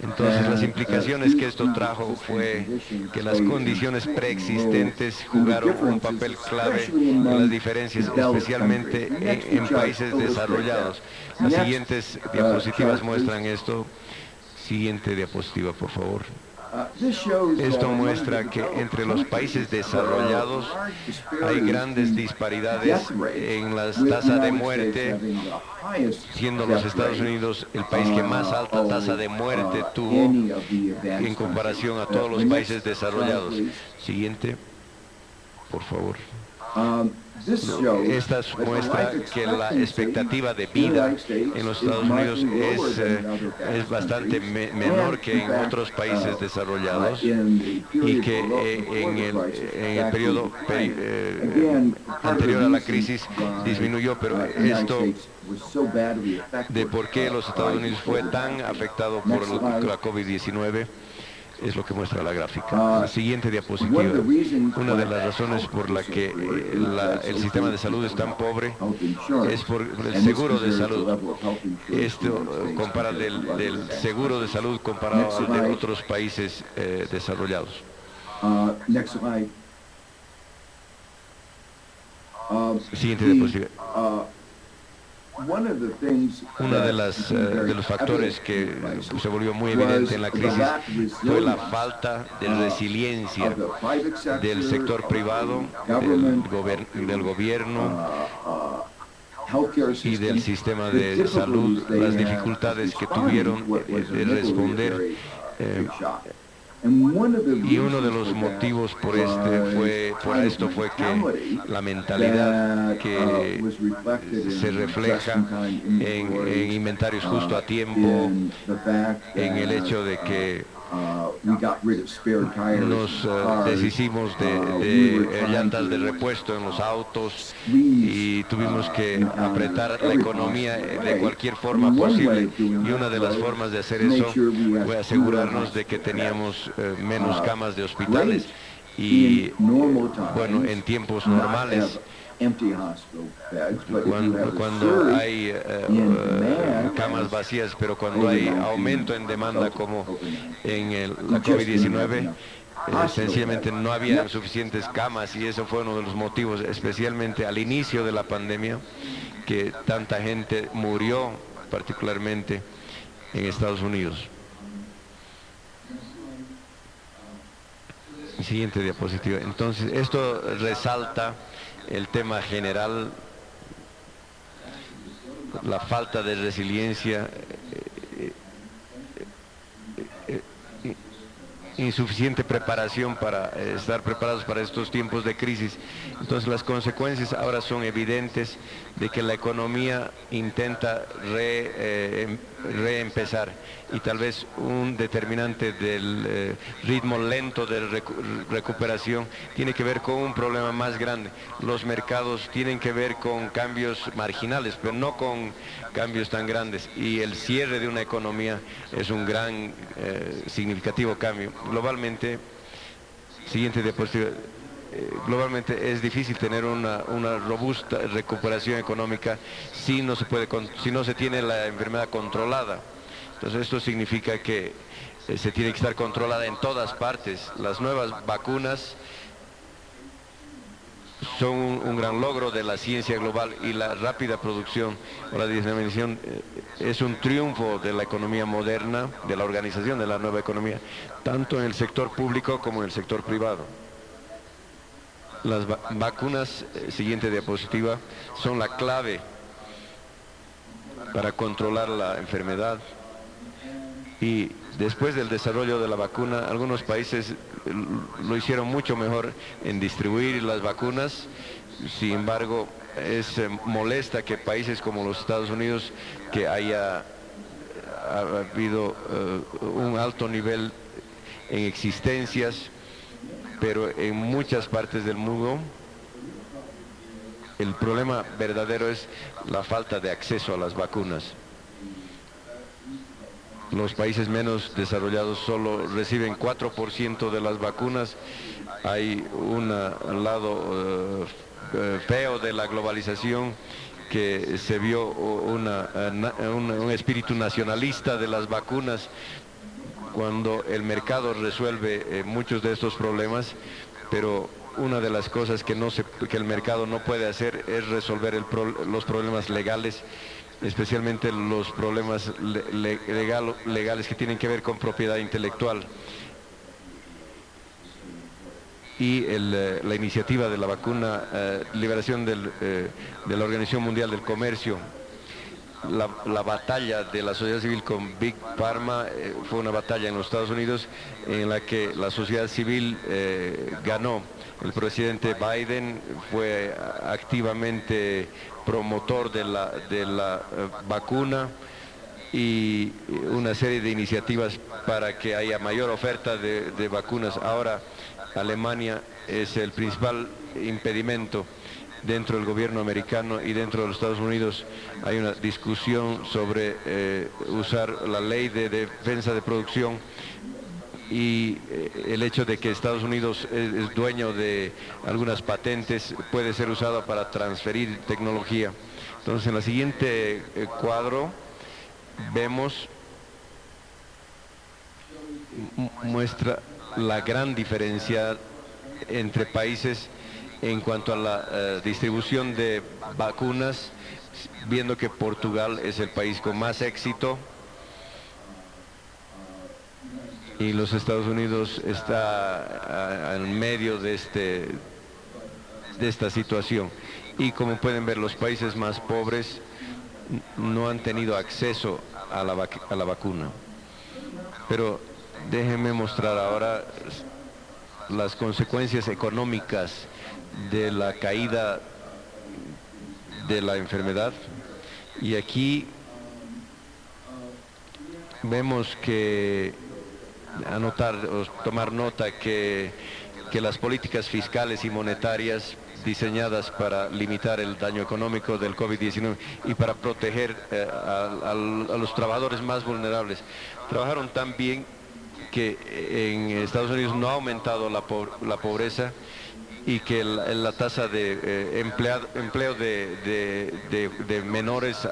Speaker 5: Entonces las implicaciones que esto trajo fue que las condiciones preexistentes jugaron un papel clave en las diferencias, especialmente en países desarrollados. Las siguientes diapositivas muestran esto. Siguiente diapositiva, por favor. Esto muestra que entre los países desarrollados hay grandes disparidades en las tasas de muerte, siendo los Estados Unidos el país que más alta tasa de muerte tuvo en comparación a todos los países desarrollados. Siguiente, por favor. Esta muestra que la expectativa de vida en los Estados Unidos es bastante menor que en otros países desarrollados, y que en el periodo anterior a la crisis disminuyó, pero esto de por qué los Estados Unidos fue tan afectado por la COVID-19 es lo que muestra la gráfica. La siguiente diapositiva. Una de las razones por la que el sistema de salud es tan pobre es por el seguro de salud. Esto compara del seguro de salud comparado al de otros países desarrollados. Siguiente diapositiva. Uno de los factores que se volvió muy evidente en la crisis fue la falta de resiliencia del sector privado, del gobierno y del sistema de salud, las dificultades que tuvieron de responder. Y uno de los motivos por esto fue que la mentalidad que se refleja en inventarios justo a tiempo, en el hecho de que nos deshicimos de llantas de repuesto en los autos y tuvimos que apretar la economía de cualquier forma posible, y una de las formas de hacer eso fue asegurarnos de que teníamos menos camas de hospitales, y bueno, en tiempos normales, cuando hay camas vacías, pero cuando hay aumento en demanda como en la COVID-19, sencillamente no había suficientes camas, y eso fue uno de los motivos, especialmente al inicio de la pandemia, que tanta gente murió, particularmente en Estados Unidos. Siguiente diapositiva. Entonces, esto resalta el tema general, la falta de resiliencia, insuficiente preparación para estar preparados para estos tiempos de crisis. Entonces las consecuencias ahora son evidentes de que la economía intenta reempezar, y tal vez un determinante del ritmo lento de recuperación tiene que ver con un problema más grande. Los mercados tienen que ver con cambios marginales, pero no con cambios tan grandes, y el cierre de una economía es un gran significativo cambio. Globalmente, siguiente diapositiva, globalmente es difícil tener una robusta recuperación económica si no se tiene la enfermedad controlada. Entonces esto significa que se tiene que estar controlada en todas partes. Las nuevas vacunas son un gran logro de la ciencia global, y la rápida producción o la diseminación es un triunfo de la economía moderna, de la organización de la nueva economía, tanto en el sector público como en el sector privado. Las vacunas, siguiente diapositiva, son la clave para controlar la enfermedad. Y después del desarrollo de la vacuna, algunos países lo hicieron mucho mejor en distribuir las vacunas. Sin embargo, es molesta que países como los Estados Unidos, que ha habido un alto nivel en existencias, pero en muchas partes del mundo el problema verdadero es la falta de acceso a las vacunas. Los países menos desarrollados solo reciben 4% de las vacunas. Hay un lado feo de la globalización, que se vio un espíritu nacionalista de las vacunas cuando el mercado resuelve muchos de estos problemas, pero una de las cosas que el mercado no puede hacer es resolver los problemas legales, especialmente los problemas legales que tienen que ver con propiedad intelectual. Y la iniciativa de la vacuna, liberación de la Organización Mundial del Comercio, la batalla de la sociedad civil con Big Pharma fue una batalla en los Estados Unidos en la que la sociedad civil ganó. El presidente Biden fue activamente promotor de la vacuna, y una serie de iniciativas para que haya mayor oferta de vacunas. Ahora Alemania es el principal impedimento dentro del gobierno americano, y dentro de los Estados Unidos hay una discusión sobre usar la ley de defensa de producción, y el hecho de que Estados Unidos es dueño de algunas patentes puede ser usado para transferir tecnología. Entonces, en la siguiente cuadro vemos, muestra la gran diferencia entre países en cuanto a la distribución de vacunas, viendo que Portugal es el país con más éxito y los Estados Unidos está en medio de esta situación. Y como pueden ver, los países más pobres no han tenido acceso a la vacuna. Pero déjenme mostrar ahora las consecuencias económicas de la caída de la enfermedad. Y aquí vemos que tomar nota que las políticas fiscales y monetarias diseñadas para limitar el daño económico del COVID-19 y para proteger a los trabajadores más vulnerables, trabajaron tan bien que en Estados Unidos no ha aumentado la pobreza, y que la tasa de empleo de menores se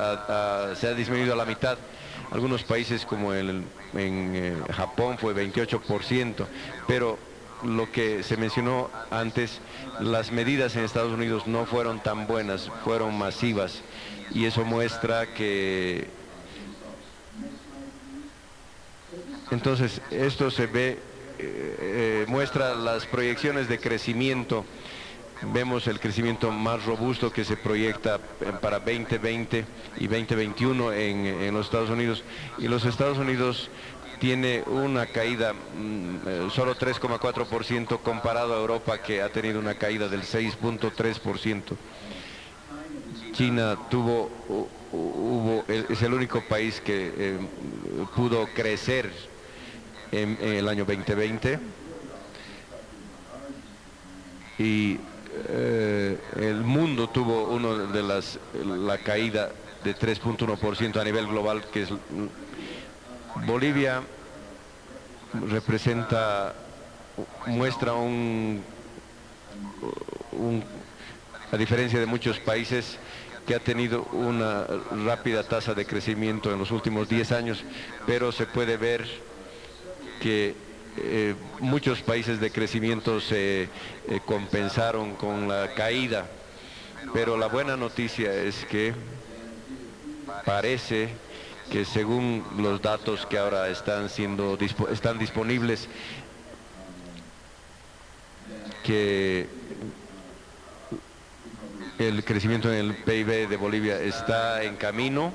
Speaker 5: ha disminuido a la mitad. Algunos países como en Japón fue 28%, pero lo que se mencionó antes, las medidas en Estados Unidos no fueron tan buenas, fueron masivas, y eso muestra que... Entonces, esto se ve, muestra las proyecciones de crecimiento. Vemos el crecimiento más robusto que se proyecta para 2020 y 2021 en los Estados Unidos. Y los Estados Unidos tiene una caída solo 3,4% comparado a Europa, que ha tenido una caída del 6,3%. China es el único país que pudo crecer en el año 2020, y el mundo tuvo la caída de 3,1% a nivel global, que es Bolivia. Muestra a diferencia de muchos países, que ha tenido una rápida tasa de crecimiento en los últimos 10 años, pero se puede ver que muchos países de crecimiento se compensaron con la caída. Pero la buena noticia es que parece que, según los datos que ahora están disponibles, que el crecimiento en el PIB de Bolivia está en camino,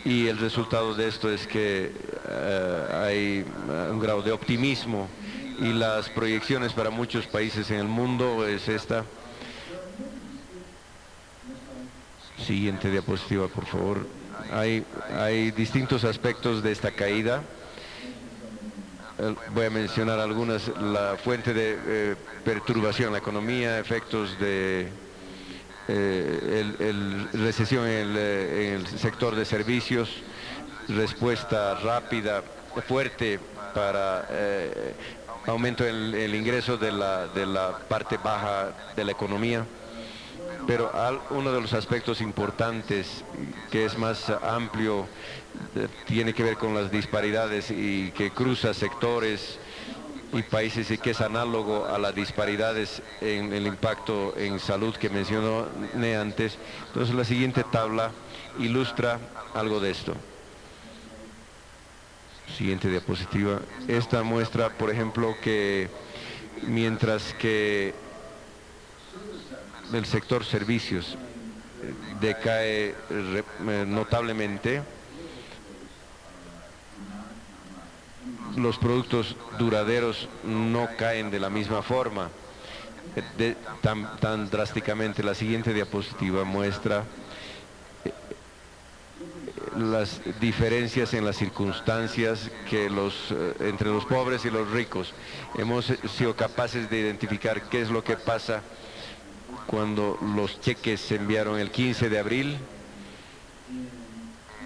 Speaker 5: y el resultado de esto es que hay un grado de optimismo y las proyecciones para muchos países en el mundo es esta. Siguiente diapositiva, por favor. Hay distintos aspectos de esta caída. Voy a mencionar algunas. La fuente de perturbación en la economía, efectos de recesión en el sector de servicios, respuesta rápida, fuerte para aumento en el ingreso de la parte baja de la economía. Pero uno de los aspectos importantes, que es más amplio, tiene que ver con las disparidades y que cruza sectores y países y que es análogo a las disparidades en el impacto en salud que mencioné antes. Entonces la siguiente tabla ilustra algo de esto. Siguiente diapositiva. Esta muestra, por ejemplo, que mientras que el sector servicios decae notablemente, los productos duraderos no caen de la misma forma, tan drásticamente. La siguiente diapositiva muestra las diferencias en las circunstancias que entre los pobres y los ricos. Hemos sido capaces de identificar qué es lo que pasa cuando los cheques se enviaron el 15 de abril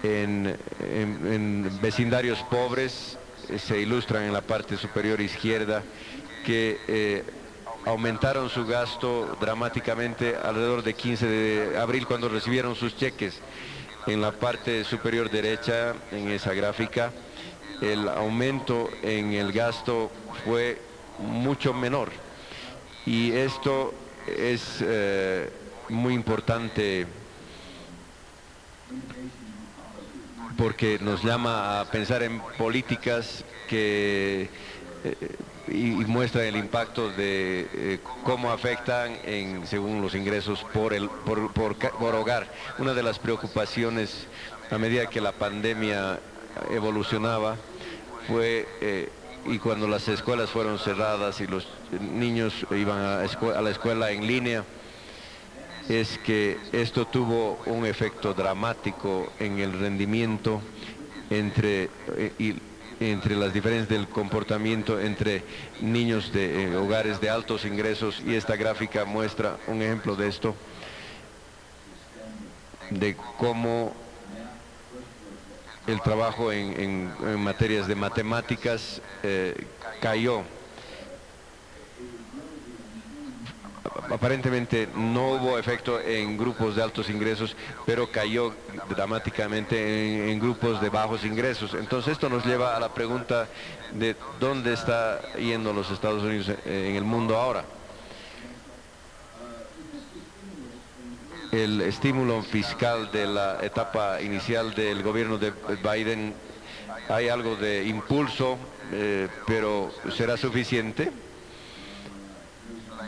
Speaker 5: en vecindarios pobres. Se ilustran en la parte superior izquierda que aumentaron su gasto dramáticamente alrededor de 15 de abril cuando recibieron sus cheques. En la parte superior derecha, en esa gráfica, el aumento en el gasto fue mucho menor, y esto es muy importante porque nos llama a pensar en políticas que y muestra el impacto de cómo afectan según los ingresos por hogar. Una de las preocupaciones a medida que la pandemia evolucionaba fue, y cuando las escuelas fueron cerradas y los niños iban a la escuela en línea, es que esto tuvo un efecto dramático en el rendimiento entre las diferencias del comportamiento entre niños de hogares de altos ingresos, y esta gráfica muestra un ejemplo de esto, de cómo el trabajo en materias de matemáticas cayó. Aparentemente no hubo efecto en grupos de altos ingresos, pero cayó dramáticamente en grupos de bajos ingresos. Entonces esto nos lleva a la pregunta de dónde está yendo los Estados Unidos en el mundo ahora. El estímulo fiscal de la etapa inicial del gobierno de Biden, hay algo de impulso, pero ¿será suficiente?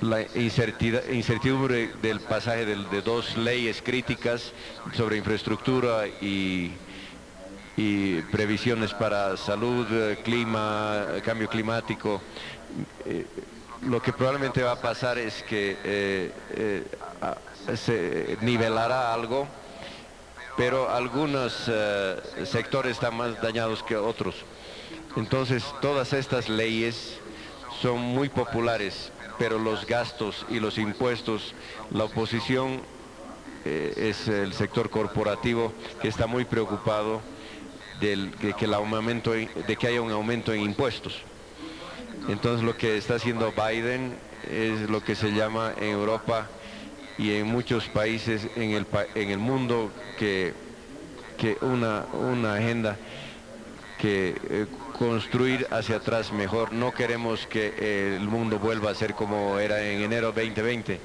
Speaker 5: La incertidumbre del pasaje de dos leyes críticas sobre infraestructura y previsiones para salud, clima, cambio climático. Lo que probablemente va a pasar es que se nivelará algo, pero algunos sectores están más dañados que otros. Entonces todas estas leyes son muy populares, pero los gastos y los impuestos, la oposición es el sector corporativo, que está muy preocupado de que haya un aumento en impuestos. Entonces lo que está haciendo Biden es lo que se llama en Europa y en muchos países en el mundo que una agenda que construir hacia atrás mejor. No queremos que el mundo vuelva a ser como era en enero 2020.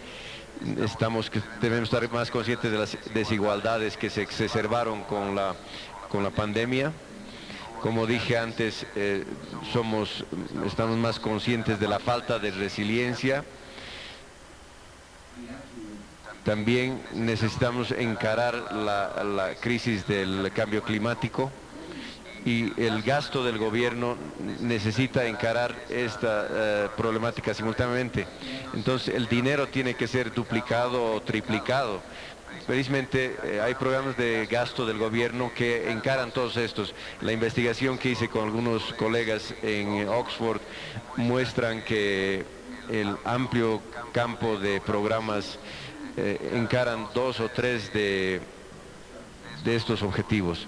Speaker 5: Debemos estar más conscientes de las desigualdades que se exacerbaron con la pandemia. Como dije antes, estamos más conscientes de la falta de resiliencia. También necesitamos encarar la crisis del cambio climático, y el gasto del gobierno necesita encarar esta problemática simultáneamente. Entonces el dinero tiene que ser duplicado o triplicado. Felizmente hay programas de gasto del gobierno que encaran todos estos. La investigación que hice con algunos colegas en Oxford muestran que el amplio campo de programas encaran 2 o 3 de estos objetivos.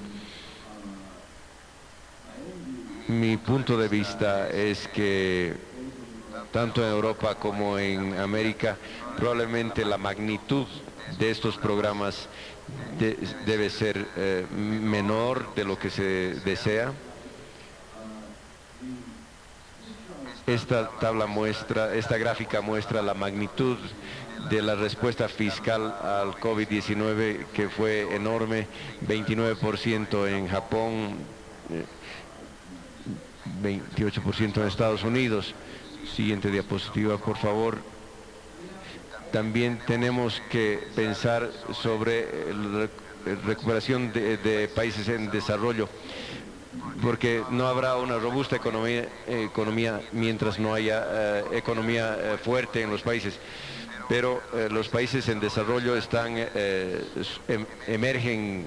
Speaker 5: Mi punto de vista es que tanto en Europa como en América probablemente la magnitud de estos programas debe ser menor de lo que se desea. Esta gráfica muestra la magnitud de la respuesta fiscal al COVID-19, que fue enorme: 29% en Japón, 28% en Estados Unidos. Siguiente diapositiva, por favor. También tenemos que pensar sobre la recuperación de países en desarrollo, porque no habrá una robusta economía mientras no haya economía fuerte en los países. Pero los países en desarrollo emergen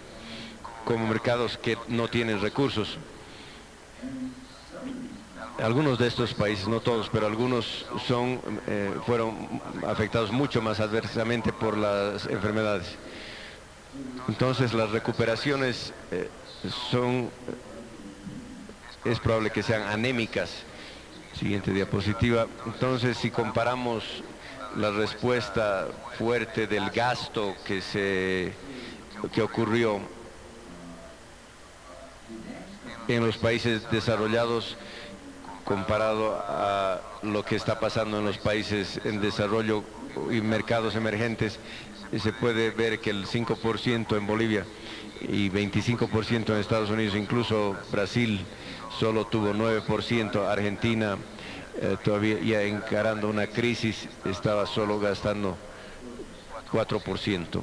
Speaker 5: como mercados que no tienen recursos. Algunos de estos países, no todos, pero algunos fueron afectados mucho más adversamente por las enfermedades. Entonces las recuperaciones es probable que sean anémicas. Siguiente diapositiva. Entonces, si comparamos la respuesta fuerte del gasto que ocurrió en los países desarrollados comparado a lo que está pasando en los países en desarrollo y mercados emergentes, se puede ver que el 5% en Bolivia y 25% en Estados Unidos, incluso Brasil solo tuvo 9%, Argentina todavía ya encarando una crisis estaba solo gastando 4%.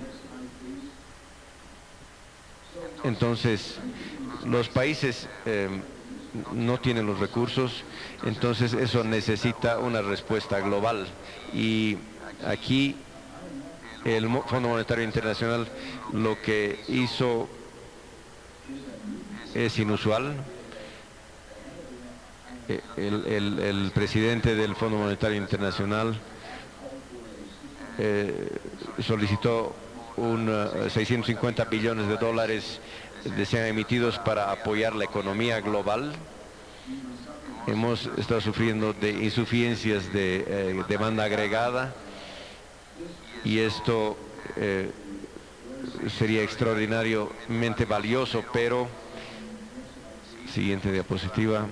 Speaker 5: Entonces los países no tienen los recursos, entonces eso necesita una respuesta global, y aquí el Fondo Monetario Internacional lo que hizo es inusual. El presidente del Fondo Monetario Internacional solicitó 650 billones de dólares sean emitidos para apoyar la economía global. Hemos estado sufriendo de insuficiencias de demanda agregada, y esto sería extraordinariamente valioso, pero siguiente diapositiva.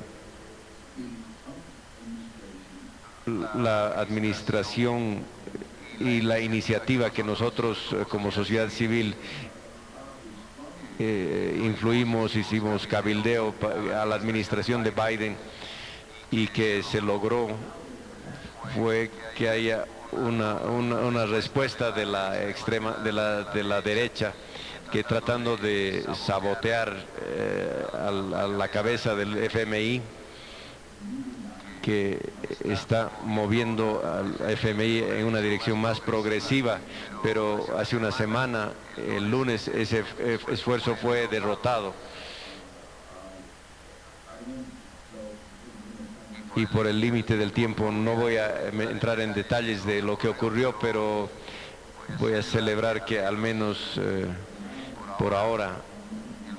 Speaker 5: La administración y la iniciativa que nosotros como sociedad civil influimos, hicimos cabildeo a la administración de Biden, y que se logró fue que haya una respuesta de la derecha, que tratando de sabotear a la cabeza del FMI, que está moviendo al FMI en una dirección más progresiva, pero hace una semana, el lunes, ese esfuerzo fue derrotado. Y por el límite del tiempo no voy a entrar en detalles de lo que ocurrió, pero voy a celebrar que al menos por ahora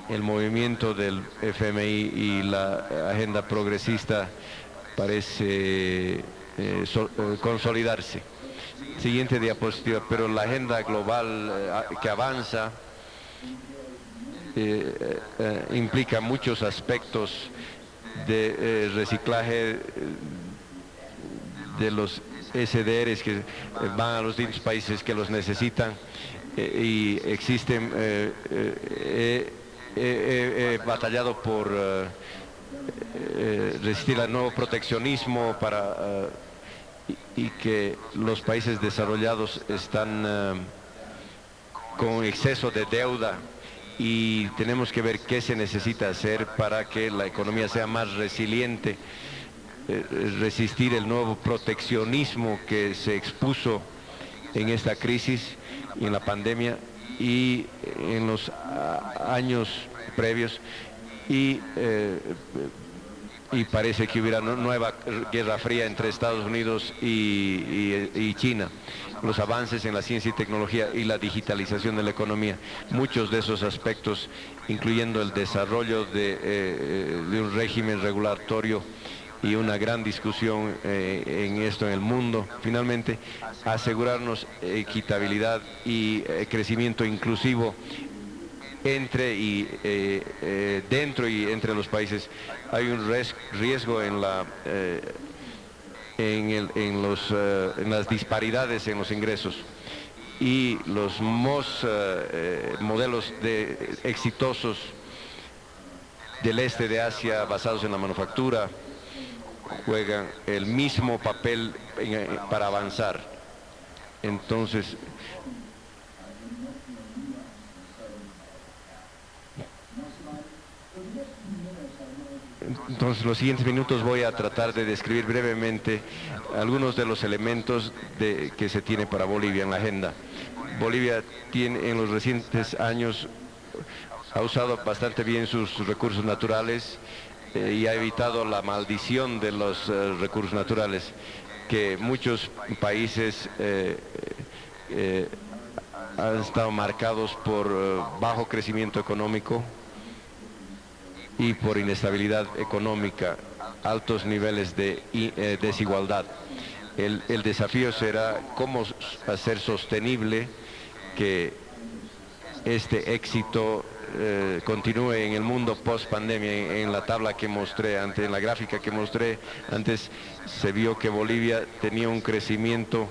Speaker 5: el movimiento del FMI y la agenda progresista parece consolidarse. Siguiente diapositiva. Pero la agenda global que avanza implica muchos aspectos de reciclaje de los SDRs que van a los distintos países que los necesitan, y existen, he batallado por resistir al nuevo proteccionismo y que los países desarrollados están con exceso de deuda, y tenemos que ver qué se necesita hacer para que la economía sea más resiliente, resistir el nuevo proteccionismo que se expuso en esta crisis y en la pandemia y en los años previos, y parece que hubiera una nueva guerra fría entre Estados Unidos y China. Los avances en la ciencia y tecnología y la digitalización de la economía, muchos de esos aspectos, incluyendo el desarrollo de un régimen regulatorio y una gran discusión en esto en el mundo. Finalmente, asegurarnos equitabilidad y crecimiento inclusivo entre y dentro y entre los países. Hay un riesgo en las disparidades en los ingresos, y los modelos exitosos del este de Asia basados en la manufactura juegan el mismo papel para avanzar. Entonces, los siguientes minutos voy a tratar de describir brevemente algunos de los elementos que se tiene para Bolivia en la agenda. Bolivia tiene en los recientes años ha usado bastante bien sus recursos naturales y ha evitado la maldición de los recursos naturales, que muchos países han estado marcados por bajo crecimiento económico y por inestabilidad económica, altos niveles de desigualdad. El desafío será cómo hacer sostenible que este éxito continúe en el mundo post pandemia. En la tabla que mostré antes, en la gráfica que mostré antes, se vio que Bolivia tenía un crecimiento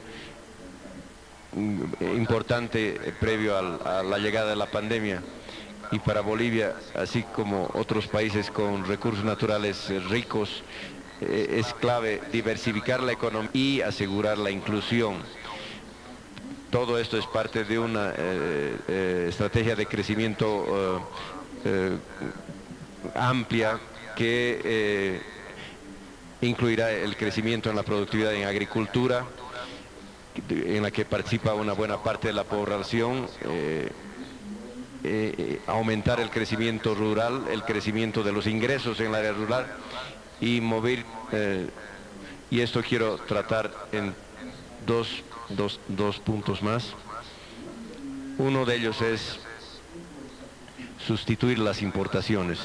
Speaker 5: importante previo a la llegada de la pandemia. Y para Bolivia, así como otros países con recursos naturales ricos, es clave diversificar la economía y asegurar la inclusión. Todo esto es parte de una estrategia de crecimiento amplia que incluirá el crecimiento en la productividad en agricultura, en la que participa una buena parte de la población, aumentar el crecimiento rural, el crecimiento de los ingresos en el área rural y mover, y esto quiero tratar en dos puntos más. Uno de ellos es sustituir las importaciones.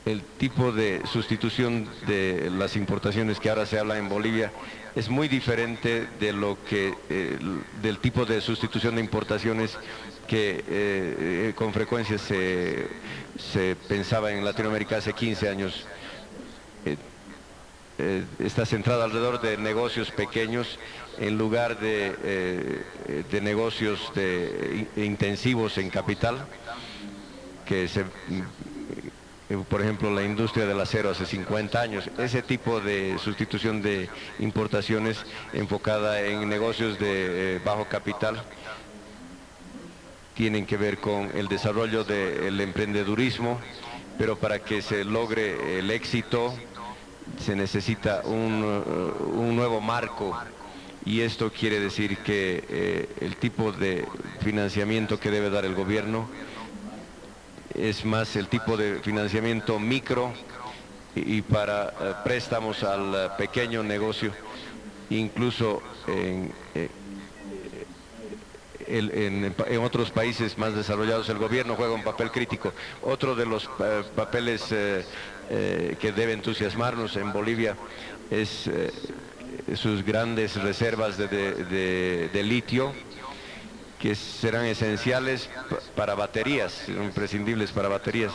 Speaker 5: El tipo de sustitución de las importaciones que ahora se habla en Bolivia es muy diferente de del tipo de sustitución de importaciones que con frecuencia se pensaba en Latinoamérica hace 15 años. Está centrada alrededor de negocios pequeños en lugar de negocios intensivos en capital, por ejemplo, la industria del acero hace 50 años. Ese tipo de sustitución de importaciones enfocada en negocios de bajo capital tienen que ver con el desarrollo del emprendedurismo, pero para que se logre el éxito se necesita un nuevo marco, y esto quiere decir que el tipo de financiamiento que debe dar el gobierno es más el tipo de financiamiento micro y para préstamos al pequeño negocio. Incluso en otros países más desarrollados el gobierno juega un papel crítico. Otro de los papeles que debe entusiasmarnos en Bolivia es sus grandes reservas de litio, que serán esenciales para baterías, imprescindibles para baterías,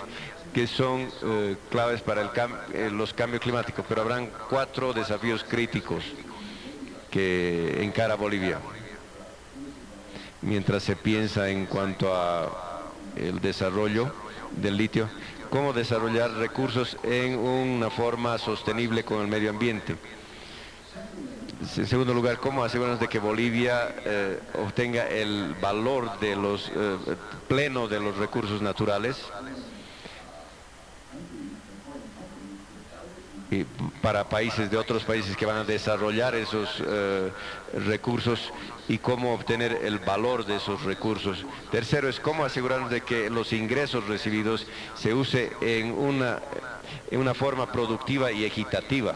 Speaker 5: que son claves para los cambios climáticos. Pero habrán 4 desafíos críticos que encara Bolivia mientras se piensa en cuanto a el desarrollo del litio. Cómo desarrollar recursos en una forma sostenible con el medio ambiente. En segundo lugar, ¿cómo asegurarnos de que Bolivia obtenga el valor de los pleno de los recursos naturales? Y para países de otros países que van a desarrollar esos recursos, y cómo obtener el valor de esos recursos. Tercero es cómo asegurarnos de que los ingresos recibidos se use en una forma productiva y equitativa,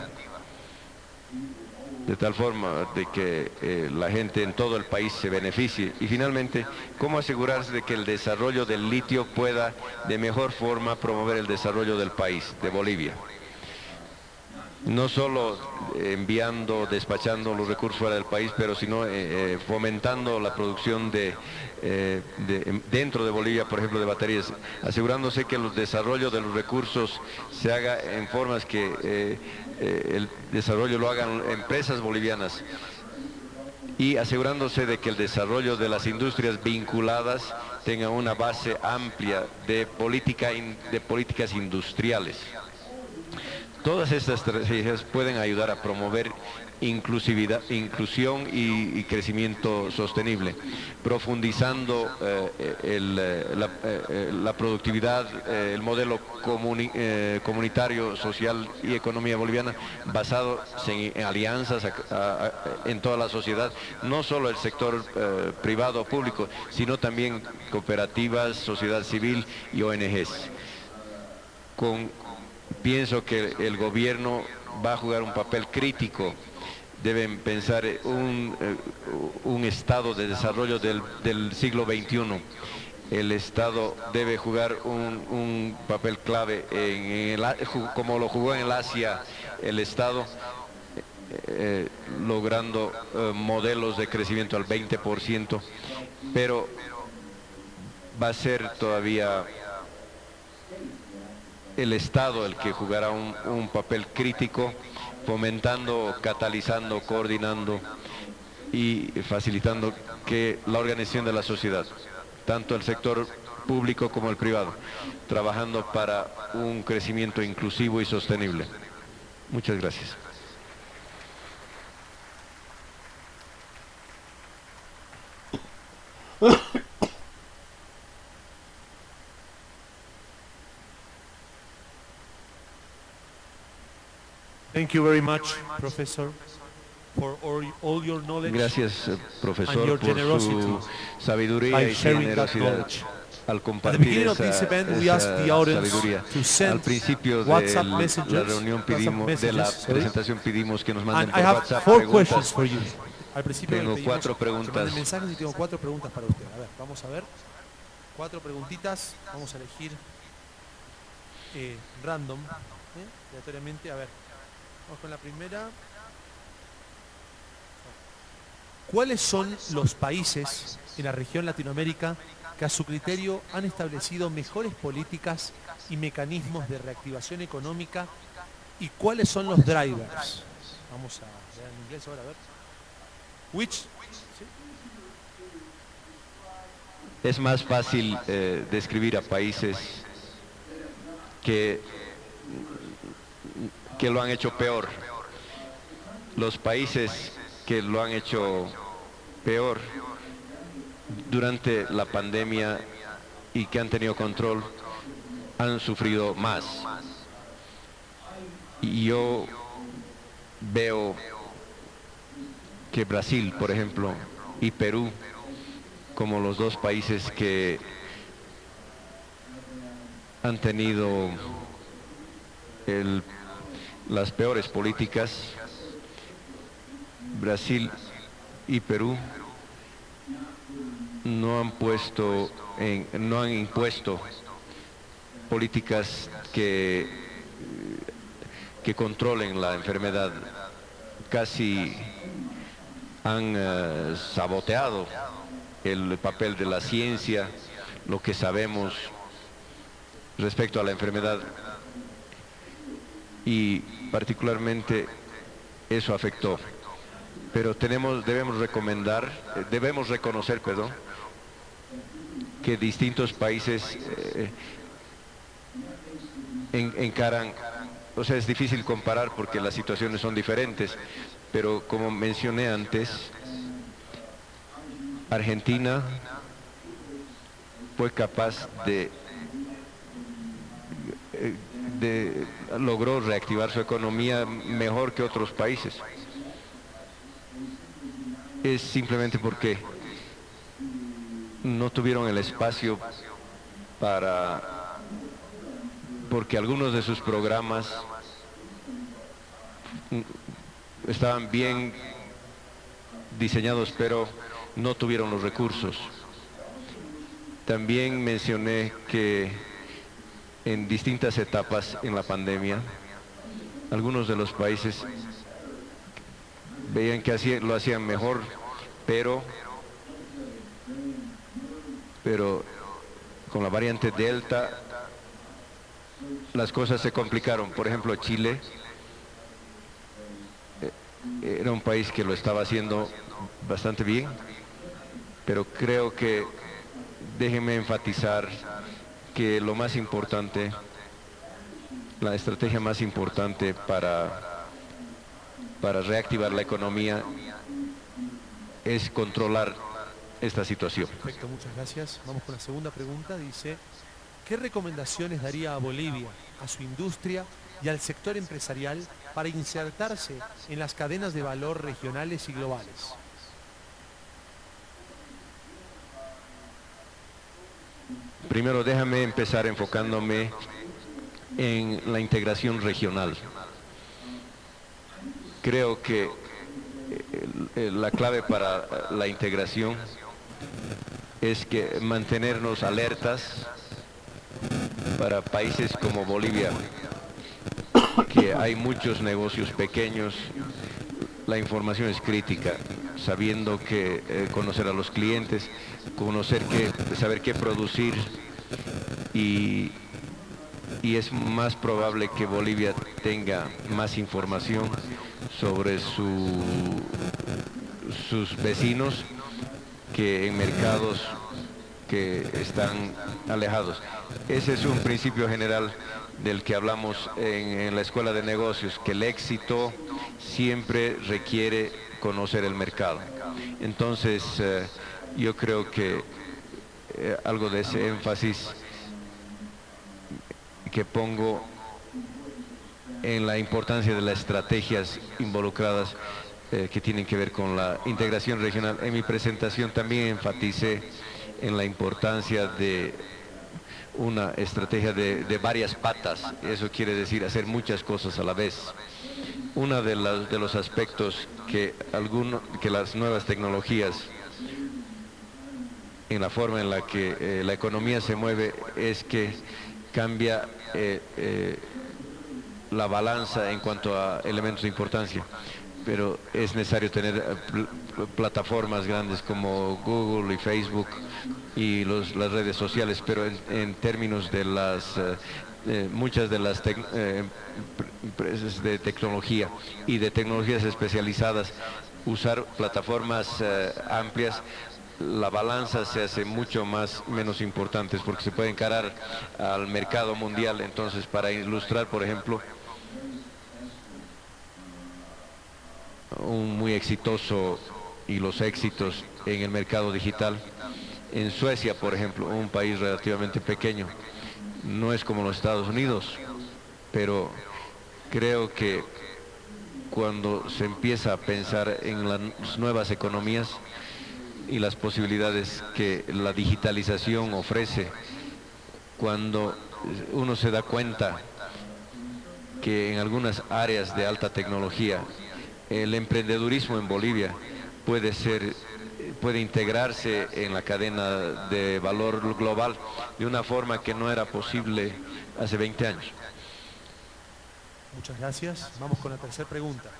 Speaker 5: de tal forma de que la gente en todo el país se beneficie. Y finalmente, cómo asegurarse de que el desarrollo del litio pueda de mejor forma promover el desarrollo del país, de Bolivia. No solo despachando los recursos fuera del país, pero sino fomentando la producción dentro de Bolivia, por ejemplo, de baterías, asegurándose que el desarrollo de los recursos se haga en formas que el desarrollo lo hagan empresas bolivianas, y asegurándose de que el desarrollo de las industrias vinculadas tenga una base amplia de políticas industriales. Todas estas estrategias pueden ayudar a promover inclusión y crecimiento sostenible, profundizando la productividad, el modelo comunitario, social y economía boliviana, basado en alianzas en toda la sociedad, no solo el sector privado o público, sino también cooperativas, sociedad civil y ONGs. Pienso que el gobierno va a jugar un papel crítico. Deben pensar un estado de desarrollo del siglo XXI. El Estado debe jugar un papel clave, como lo jugó en el Asia el Estado, logrando modelos de crecimiento al 20%, pero va a ser todavía el Estado el que jugará un papel crítico, fomentando, catalizando, coordinando y facilitando que la organización de la sociedad, tanto el sector público como el privado, trabajando para un crecimiento inclusivo y sostenible. Muchas gracias.
Speaker 3: Thank you very much, Professor, for all your knowledge.
Speaker 5: Gracias, profesor,
Speaker 3: and your
Speaker 5: por su sabiduría y generosidad al compartir esa sabiduría. Al principio de la reunión de la presentación pedimos que nos manden por WhatsApp preguntas.
Speaker 3: Al principio
Speaker 5: tengo
Speaker 3: pedimos
Speaker 5: 4 preguntas.
Speaker 3: Mensajes y tengo 4 preguntas para usted. A ver, vamos a ver. 4 preguntitas. Vamos a elegir random, aleatoriamente. A ver, vamos con la primera. ¿Cuáles son los países en la región Latinoamérica que a su criterio han establecido mejores políticas y mecanismos de reactivación económica, y cuáles son los drivers? Vamos a leer en inglés ahora, a ver.
Speaker 5: Es más fácil describir a países que lo han hecho peor. Los países que lo han hecho peor durante la pandemia y que han tenido control han sufrido más. Y yo veo que Brasil, por ejemplo, y Perú, como los dos países que han tenido las peores políticas, Brasil y Perú no han impuesto políticas que controlen la enfermedad. Casi han saboteado el papel de la ciencia, lo que sabemos respecto a la enfermedad, y particularmente eso afectó. Pero debemos reconocer, que distintos países encaran, o sea, es difícil comparar porque las situaciones son diferentes, pero como mencioné antes, Argentina fue capaz logró reactivar su economía mejor que otros países. Es simplemente porque no tuvieron el espacio porque algunos de sus programas estaban bien diseñados, pero no tuvieron los recursos. También mencioné que en distintas etapas en la pandemia, algunos de los países veían que lo hacían mejor, pero con la variante Delta las cosas se complicaron. Por ejemplo, Chile era un país que lo estaba haciendo bastante bien, pero creo que, déjenme enfatizar que lo más importante, la estrategia más importante para reactivar la economía es controlar esta situación.
Speaker 3: Perfecto, muchas gracias. Vamos con la segunda pregunta. Dice, ¿qué recomendaciones daría a Bolivia, a su industria y al sector empresarial para insertarse en las cadenas de valor regionales y globales?
Speaker 5: Primero, déjame empezar enfocándome en la integración regional. Creo que la clave para la integración es que mantenernos alertas para países como Bolivia, que hay muchos negocios pequeños, la información es crítica, sabiendo que conocer a los clientes, saber qué producir, y es más probable que Bolivia tenga más información sobre sus vecinos que en mercados que están alejados. Ese es un principio general del que hablamos en la Escuela de Negocios, que el éxito siempre requiere conocer el mercado. Entonces, yo creo que algo de ese énfasis que pongo en la importancia de las estrategias involucradas que tienen que ver con la integración regional. En mi presentación también enfaticé en la importancia de una estrategia de varias patas. Eso quiere decir hacer muchas cosas a la vez. Uno de los aspectos que las nuevas tecnologías, en la forma en la que la economía se mueve, es que cambia la balanza en cuanto a elementos de importancia, pero es necesario tener plataformas grandes como Google y Facebook y las redes sociales, pero en términos de muchas de las empresas de tecnología y de tecnologías especializadas, usar plataformas amplias, la balanza se hace menos importante, porque se puede encarar al mercado mundial. Entonces, para ilustrar, por ejemplo, muy exitoso y los éxitos en el mercado digital, en Suecia, por ejemplo, un país relativamente pequeño, no es como los Estados Unidos, pero creo que cuando se empieza a pensar en las nuevas economías y las posibilidades que la digitalización ofrece, cuando uno se da cuenta que en algunas áreas de alta tecnología el emprendedurismo en Bolivia puede integrarse en la cadena de valor global de una forma que no era posible hace 20 años.
Speaker 3: Muchas gracias. Vamos con la tercera pregunta.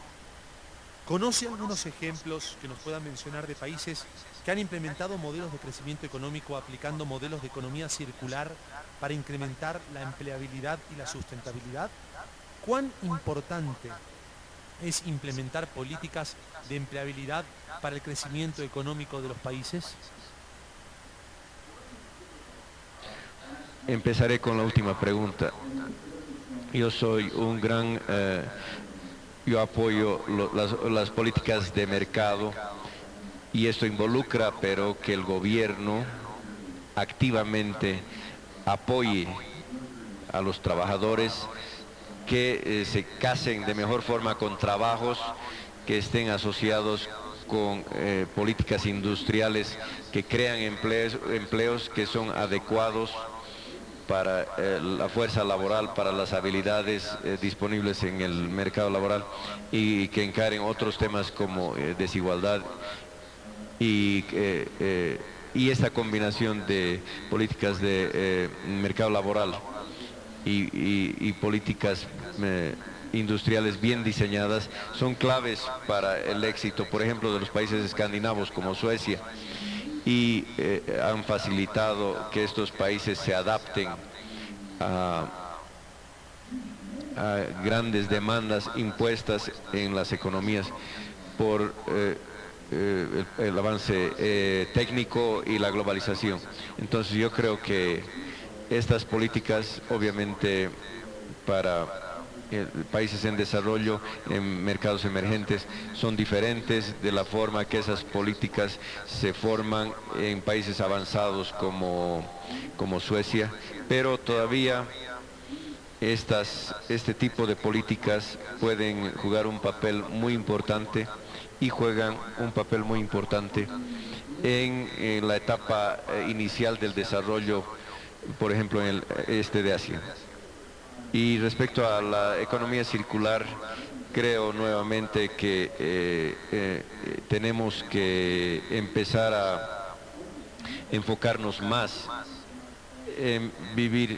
Speaker 3: ¿Conoce algunos ejemplos que nos puedan mencionar de países que han implementado modelos de crecimiento económico aplicando modelos de economía circular para incrementar la empleabilidad y la sustentabilidad? ¿Cuán importante es implementar políticas de empleabilidad para el crecimiento económico de los países?
Speaker 5: Empezaré con la última pregunta. Yo yo apoyo las políticas de mercado, y esto involucra, pero que el gobierno activamente apoye a los trabajadores, que se casen de mejor forma con trabajos que estén asociados con políticas industriales que crean empleos que son adecuados para la fuerza laboral, para las habilidades disponibles en el mercado laboral, y que encaren otros temas como desigualdad y esta combinación de políticas de mercado laboral y políticas industriales bien diseñadas son claves para el éxito, por ejemplo, de los países escandinavos como Suecia, y han facilitado que estos países se adapten a grandes demandas impuestas en las economías por el avance técnico y la globalización. Entonces yo creo que estas políticas, obviamente, para países en desarrollo, en mercados emergentes, son diferentes de la forma que esas políticas se forman en países avanzados como Suecia, pero todavía este tipo de políticas pueden jugar un papel muy importante, y juegan un papel muy importante en la etapa inicial del desarrollo, por ejemplo, en el este de Asia. Y respecto a la economía circular, creo nuevamente que tenemos que empezar a enfocarnos más en vivir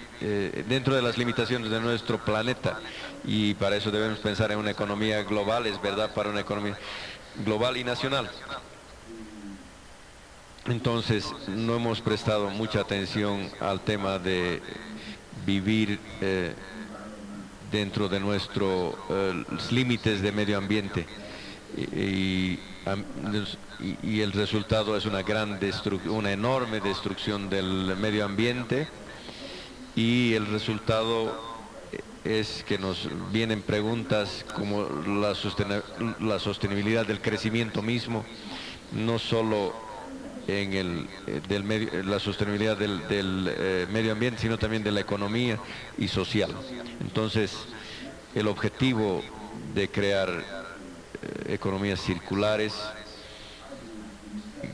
Speaker 5: dentro de las limitaciones de nuestro planeta, y para eso debemos pensar en una economía global, es verdad, para una economía global y nacional. Entonces no hemos prestado mucha atención al tema de vivir dentro de nuestros límites de medio ambiente, y el resultado es una enorme destrucción del medio ambiente, y el resultado es que nos vienen preguntas como la sostenibilidad del crecimiento mismo, no solo en la sostenibilidad del medio ambiente, sino también de la economía y social. Entonces, el objetivo de crear economías circulares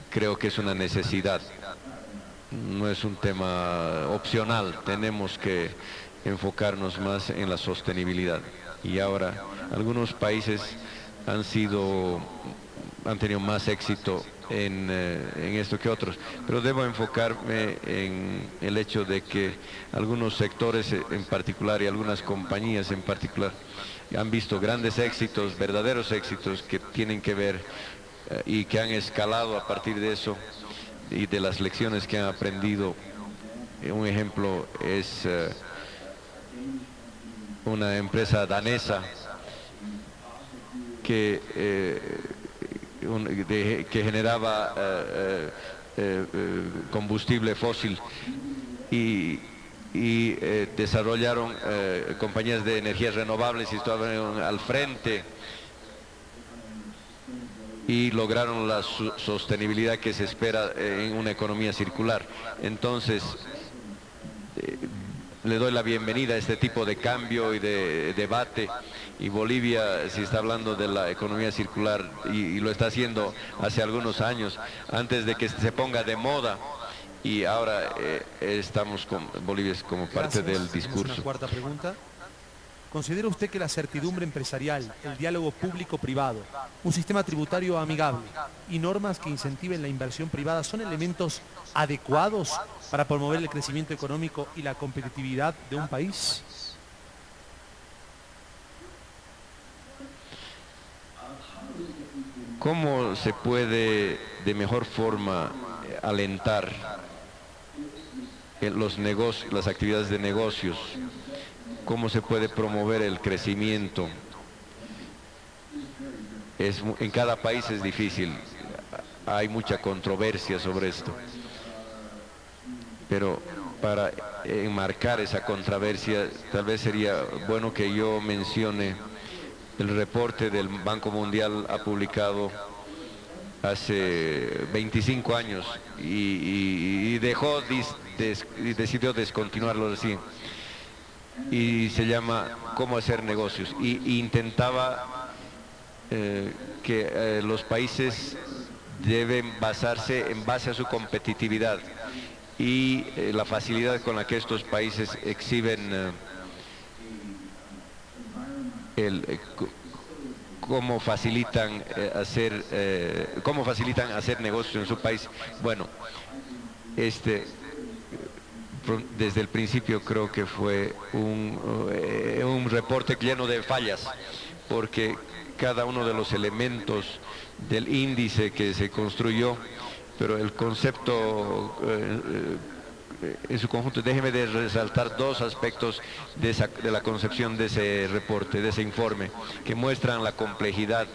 Speaker 5: creo que es una necesidad, no es un tema opcional. Tenemos que enfocarnos más en la sostenibilidad, y ahora algunos países han tenido más éxito en esto que otros, pero debo enfocarme en el hecho de que algunos sectores en particular y algunas compañías en particular han visto grandes éxitos, verdaderos éxitos, que tienen que ver y que han escalado a partir de eso y de las lecciones que han aprendido. Un ejemplo es una empresa danesa que generaba combustible fósil, y desarrollaron compañías de energías renovables, y estaban al frente, y lograron la sostenibilidad que se espera en una economía circular. Entonces, le doy la bienvenida a este tipo de cambio y de debate, y Bolivia, si está hablando de la economía circular, y lo está haciendo hace algunos años, antes de que se ponga de moda, y ahora Bolivia es como parte del discurso.
Speaker 3: Una cuarta pregunta. ¿Considera usted que la certidumbre empresarial, el diálogo público-privado, un sistema tributario amigable y normas que incentiven la inversión privada son elementos adecuados para promover el crecimiento económico y la competitividad de un país?
Speaker 5: ¿Cómo se puede de mejor forma alentar las actividades de negocios? ¿Cómo se puede promover el crecimiento? En cada país es difícil, hay mucha controversia sobre esto, pero para enmarcar esa controversia, tal vez sería bueno que yo mencione el reporte del Banco Mundial ha publicado hace 25 años y decidió descontinuarlo recién. Y se llama Cómo hacer negocios. Y intentaba que los países deben basarse en base a su competitividad y la facilidad con la que estos países exhiben cómo facilitan hacer negocios en su país. Bueno, desde el principio creo que fue un reporte lleno de fallas, porque cada uno de los elementos del índice que se construyó, pero el concepto en su conjunto, déjeme de resaltar dos aspectos de la concepción de ese reporte, de ese informe, que muestran la complejidad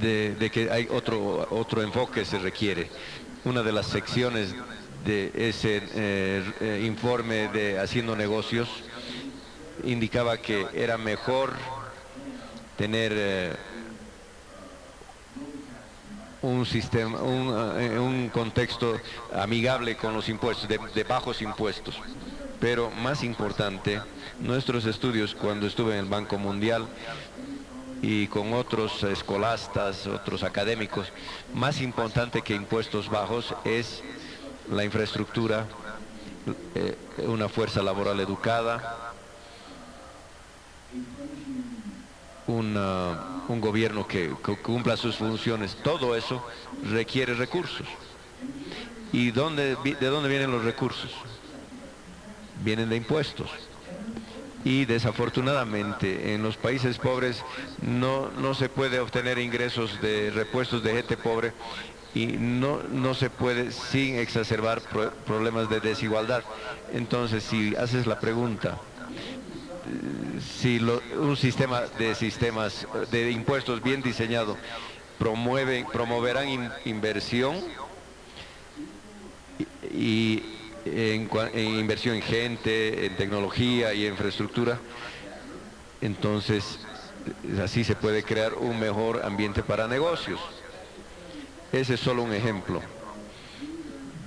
Speaker 5: de que hay otro enfoque se requiere. Una de las secciones de ese informe de Haciendo Negocios indicaba que era mejor tener un sistema, un contexto amigable con los impuestos, de bajos impuestos. Pero más importante, nuestros estudios cuando estuve en el Banco Mundial y con otros escolastas, otros académicos, más importante que impuestos bajos es la infraestructura, una fuerza laboral educada, un gobierno que cumpla sus funciones. Todo eso requiere recursos. ¿Y de dónde vienen los recursos? Vienen de impuestos. Y desafortunadamente en los países pobres no se puede obtener ingresos de repuestos de gente pobre, y no se puede sin exacerbar problemas de desigualdad. Entonces, si haces la pregunta, si un sistema de impuestos bien diseñado promoverán inversión y en inversión en gente, en tecnología y en infraestructura, entonces así se puede crear un mejor ambiente para negocios. Ese es solo un ejemplo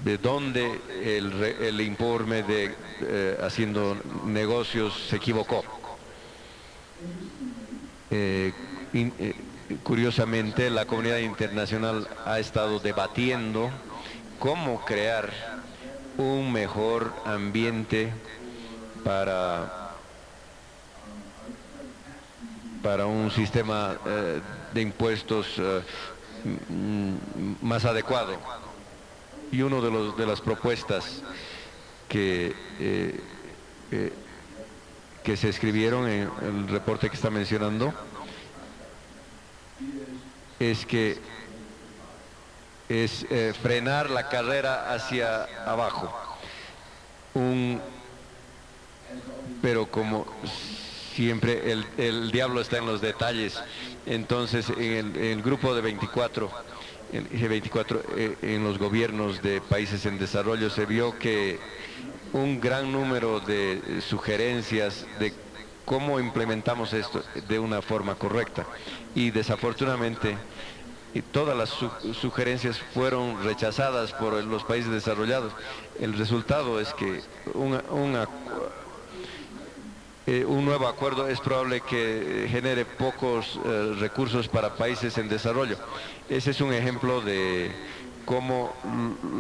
Speaker 5: de donde el informe de Haciendo Negocios se equivocó. Curiosamente, la comunidad internacional ha estado debatiendo cómo crear un mejor ambiente para un sistema de impuestos más adecuado. Y uno de las propuestas que se escribieron en el reporte que está mencionando es frenar la carrera hacia abajo. Pero como siempre el diablo está en los detalles, entonces en el grupo de 24, el G24, en los gobiernos de países en desarrollo, se vio que un gran número de sugerencias de cómo implementamos esto de una forma correcta, y desafortunadamente todas las sugerencias fueron rechazadas por los países desarrollados. El resultado es que un nuevo acuerdo es probable que genere pocos recursos para países en desarrollo. Ese es un ejemplo de cómo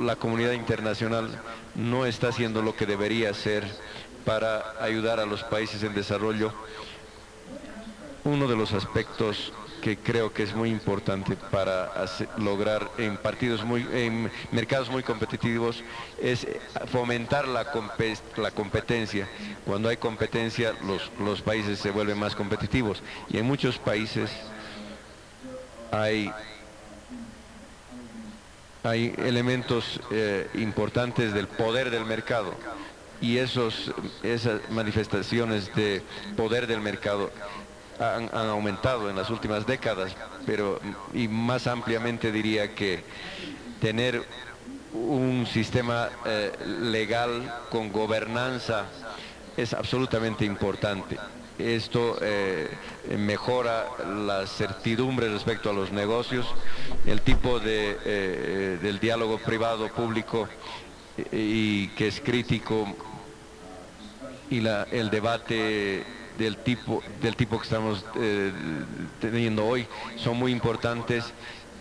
Speaker 5: la comunidad internacional no está haciendo lo que debería hacer para ayudar a los países en desarrollo. Uno de los aspectos que creo que es muy importante para lograr en mercados muy competitivos es fomentar la competencia. Cuando hay competencia, los países se vuelven más competitivos, y en muchos países hay elementos importantes del poder del mercado, y esas manifestaciones de poder del mercado han aumentado en las últimas décadas, y más ampliamente diría que tener un sistema legal con gobernanza es absolutamente importante. Esto mejora la certidumbre respecto a los negocios, el tipo del diálogo privado-público y que es crítico, y el debate del tipo que estamos teniendo hoy son muy importantes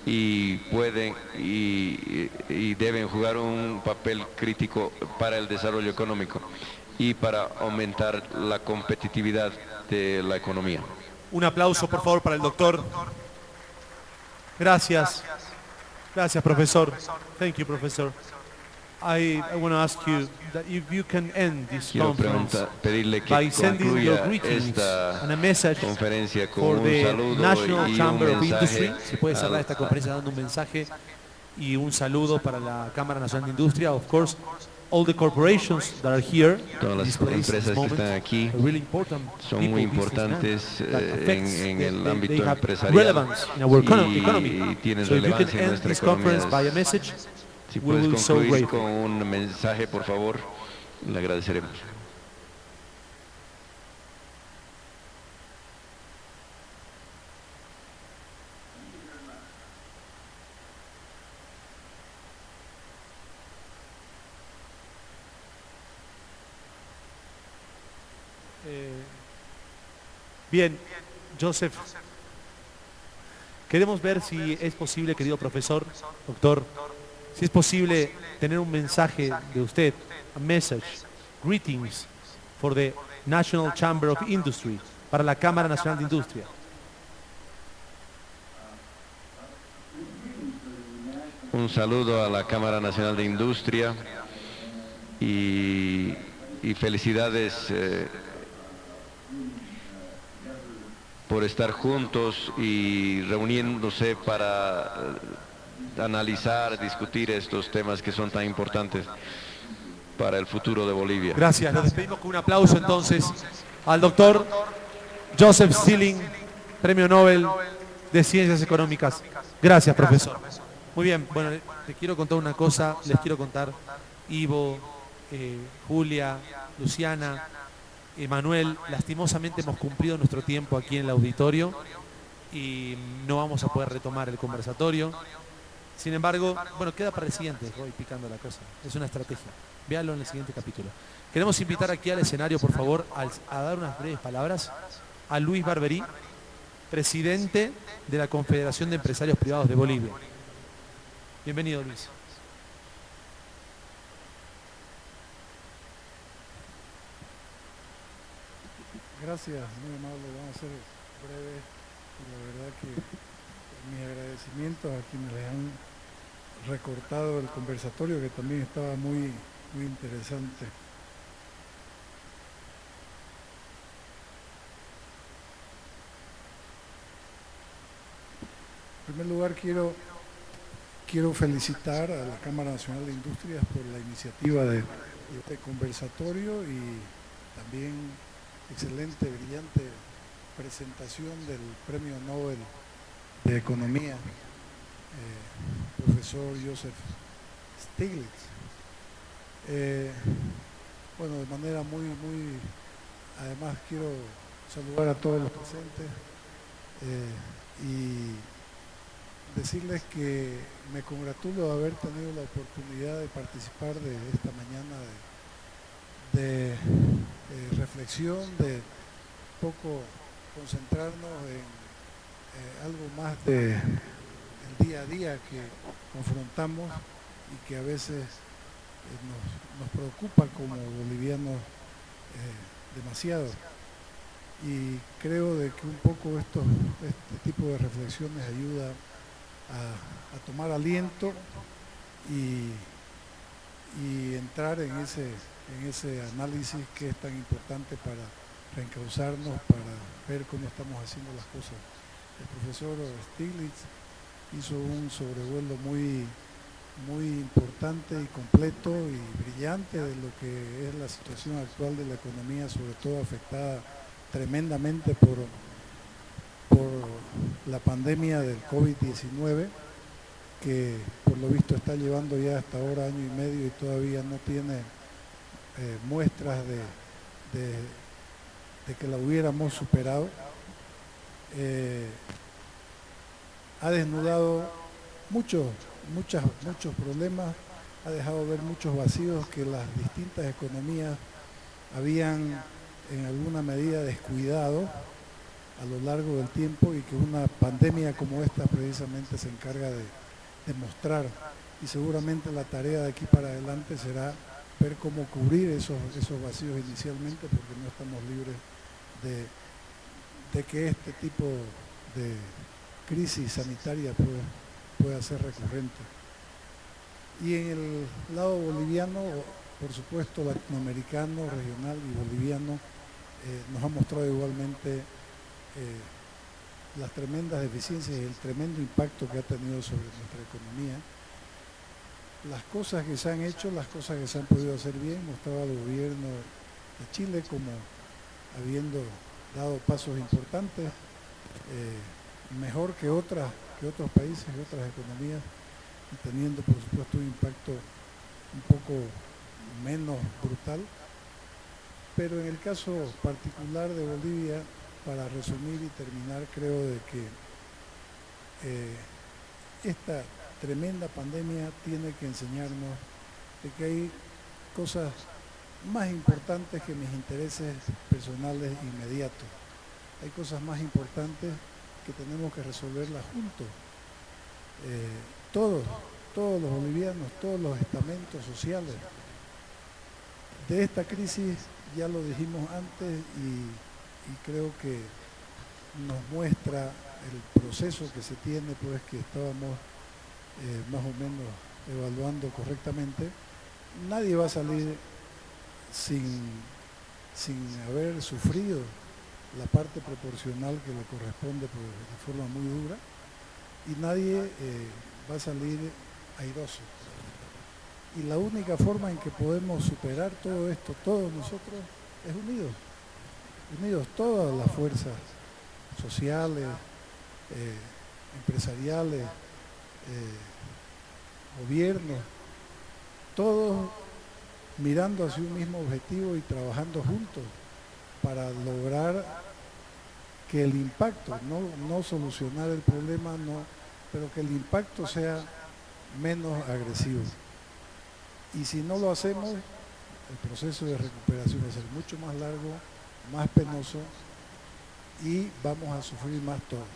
Speaker 5: y pueden y deben jugar un papel crítico para el desarrollo económico y para aumentar la competitividad de la economía.
Speaker 3: Un aplauso, por favor, para el doctor. Gracias. Gracias, profesor. Thank you, professor. I want to ask you that if you can end this
Speaker 5: Quiero
Speaker 3: conference
Speaker 5: pedirle que
Speaker 3: by sending your
Speaker 5: concluya
Speaker 3: greetings
Speaker 5: esta
Speaker 3: and a message
Speaker 5: conferencia con
Speaker 3: for
Speaker 5: un
Speaker 3: the
Speaker 5: saludo
Speaker 3: National
Speaker 5: y un
Speaker 3: Chamber of
Speaker 5: mensaje
Speaker 3: Industry. Si puede cerrar esta conferencia dando un mensaje y un saludo para la Cámara Nacional de Industria. Of course, all the corporations that are here,
Speaker 5: todas las
Speaker 3: this place,
Speaker 5: empresas
Speaker 3: this
Speaker 5: que
Speaker 3: moment,
Speaker 5: están aquí
Speaker 3: are really important
Speaker 5: son
Speaker 3: people,
Speaker 5: muy
Speaker 3: businessmen,
Speaker 5: importantes
Speaker 3: that affects
Speaker 5: en
Speaker 3: the-
Speaker 5: el
Speaker 3: they
Speaker 5: ámbito
Speaker 3: have
Speaker 5: empresarial
Speaker 3: relevance in our economy.
Speaker 5: y tienen
Speaker 3: So if you can
Speaker 5: relevancia en
Speaker 3: end
Speaker 5: nuestra
Speaker 3: this
Speaker 5: economía.
Speaker 3: conference by a message,
Speaker 5: Si
Speaker 3: we
Speaker 5: puedes
Speaker 3: will be so
Speaker 5: concluir
Speaker 3: grateful.
Speaker 5: con un mensaje, por favor, le agradeceremos.
Speaker 3: Bien, Joseph, queremos ver si es posible, querido profesor, doctor, si es posible tener un mensaje de usted, a message, greetings for the National Chamber of Industry, para la Cámara Nacional de Industria.
Speaker 5: Un saludo a la Cámara Nacional de Industria y felicidades por estar juntos y reuniéndose para analizar, discutir estos temas que son tan importantes para el futuro de Bolivia.
Speaker 3: Gracias, nos despedimos con un aplauso entonces al doctor Joseph Stiglitz, Premio Nobel de Ciencias Económicas. Gracias, profesor. Muy bien, bueno, te quiero contar una cosa, les quiero contar, Ivo, Julia, Luciana, Emanuel, lastimosamente hemos cumplido nuestro tiempo aquí en el auditorio y no vamos a poder retomar el conversatorio. Sin embargo, bueno, queda para el siguiente, voy picando la cosa, es una estrategia. Véanlo en el siguiente capítulo. Queremos invitar aquí al escenario, por favor, a dar unas breves palabras a Luis Barberí, presidente de la Confederación de Empresarios Privados de Bolivia. Bienvenido, Luis.
Speaker 7: Gracias, muy amable. Vamos a ser breves. La verdad que mis agradecimientos a quienes les han recortado el conversatorio, que también estaba muy interesante. En primer lugar, quiero felicitar a la Cámara Nacional de Industrias por la iniciativa de este conversatorio y también excelente, brillante presentación del Premio Nobel de Economía, profesor Joseph Stiglitz. Bueno, de manera además quiero saludar a todos los presentes y decirles que me congratulo de haber tenido la oportunidad de participar de esta mañana de reflexión, de poco concentrarnos en algo más del día a día que confrontamos y que a veces nos preocupa como bolivianos demasiado. Y creo de que un poco este tipo de reflexiones ayuda a tomar aliento y entrar en ese análisis que es tan importante para reencauzarnos, para ver cómo estamos haciendo las cosas. El profesor Stiglitz hizo un sobrevuelo muy importante y completo y brillante de lo que es la situación actual de la economía, sobre todo afectada tremendamente por la pandemia del COVID-19, que por lo visto está llevando ya hasta ahora año y medio y todavía no tiene muestras de que la hubiéramos superado. Ha desnudado muchos problemas, ha dejado ver muchos vacíos que las distintas economías habían en alguna medida descuidado a lo largo del tiempo y que una pandemia como esta precisamente se encarga de mostrar. Y seguramente la tarea de aquí para adelante será ver cómo cubrir esos vacíos inicialmente, porque no estamos libres de que este tipo de crisis sanitaria pueda ser recurrente. Y en el lado boliviano, por supuesto, latinoamericano, regional y boliviano, nos ha mostrado igualmente las tremendas deficiencias y el tremendo impacto que ha tenido sobre nuestra economía. Las cosas que se han hecho, las cosas que se han podido hacer bien, mostraba el gobierno de Chile como habiendo dado pasos importantes, mejor que otros países y otras economías, y teniendo por supuesto un impacto un poco menos brutal. Pero en el caso particular de Bolivia, para resumir y terminar, creo de que esta tremenda pandemia tiene que enseñarnos de que hay cosas más importantes que mis intereses personales inmediatos. Hay cosas más importantes que tenemos que resolverlas juntos. Todos los bolivianos, todos los estamentos sociales. De esta crisis ya lo dijimos antes y creo que nos muestra el proceso que se tiene, pues que estábamos más o menos evaluando correctamente. Nadie va a salir sin haber sufrido la parte proporcional que le corresponde de forma muy dura, y nadie va a salir airoso. Y la única forma en que podemos superar todo esto, todos nosotros, es unidos todas las fuerzas sociales, empresariales, gobiernos, todos mirando hacia un mismo objetivo y trabajando juntos para lograr que el impacto, no solucionar el problema, pero que el impacto sea menos agresivo. Y si no lo hacemos, el proceso de recuperación va a ser mucho más largo, más penoso, y vamos a sufrir más todos.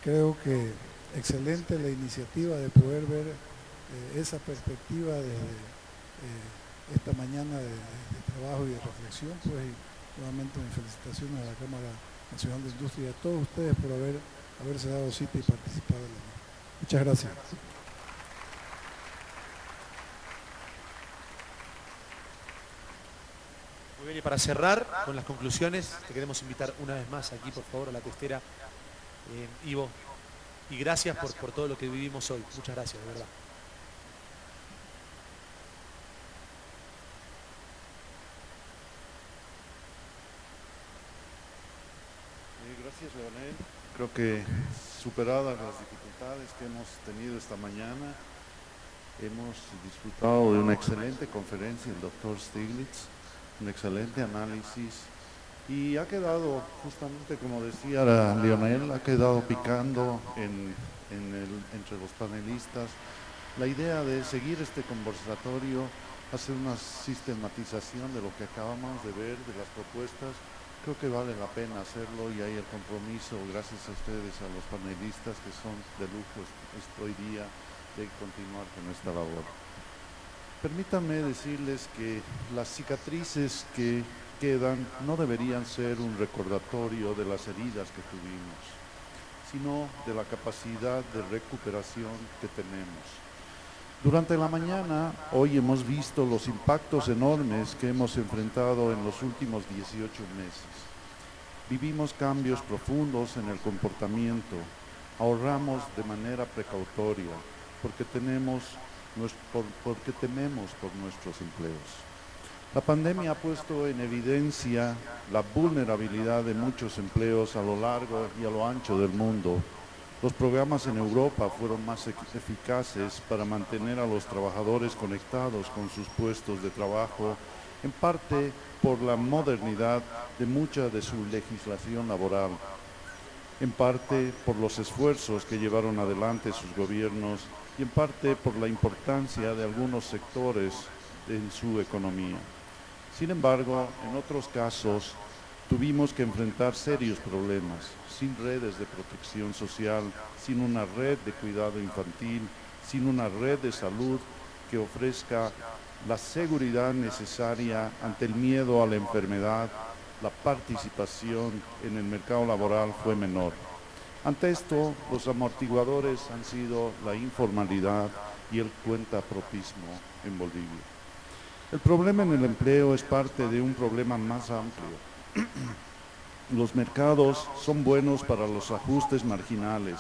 Speaker 7: Creo que excelente la iniciativa de poder ver esa perspectiva desde esta mañana de trabajo y de reflexión, pues, y nuevamente mis felicitaciones a la Cámara Nacional de Industria y a todos ustedes por haberse dado cita y participado en la misma. Muchas gracias.
Speaker 3: Muy bien, y para cerrar con las conclusiones, te queremos invitar una vez más aquí, por favor, a la testera, Ivo, y gracias por todo lo que vivimos hoy. Muchas gracias, de verdad.
Speaker 8: Gracias, Leonel. Creo que superadas las dificultades que hemos tenido esta mañana, hemos disfrutado de una excelente conferencia del doctor Stiglitz, un excelente análisis, y ha quedado, justamente como decía Leonel, ha quedado picando entre los panelistas la idea de seguir este conversatorio, hacer una sistematización de lo que acabamos de ver, de las propuestas. Creo que vale la pena hacerlo, y hay el compromiso, gracias a ustedes, a los panelistas que son de lujo hoy día, de continuar con esta labor. Permítanme decirles que las cicatrices que quedan no deberían ser un recordatorio de las heridas que tuvimos, sino de la capacidad de recuperación que tenemos. Durante la mañana, hoy hemos visto los impactos enormes que hemos enfrentado en los últimos 18 meses. Vivimos cambios profundos en el comportamiento, ahorramos de manera precautoria, porque tememos por nuestros empleos. La pandemia ha puesto en evidencia la vulnerabilidad de muchos empleos a lo largo y a lo ancho del mundo. Los programas en Europa fueron más eficaces para mantener a los trabajadores conectados con sus puestos de trabajo, en parte por la modernidad de mucha de su legislación laboral, en parte por los esfuerzos que llevaron adelante sus gobiernos y en parte por la importancia de algunos sectores en su economía. Sin embargo, en otros casos tuvimos que enfrentar serios problemas, sin redes de protección social, sin una red de cuidado infantil, sin una red de salud que ofrezca la seguridad necesaria ante el miedo a la enfermedad. La participación en el mercado laboral fue menor. Ante esto, los amortiguadores han sido la informalidad y el cuentapropismo en Bolivia. El problema en el empleo es parte de un problema más amplio. Los mercados son buenos para los ajustes marginales,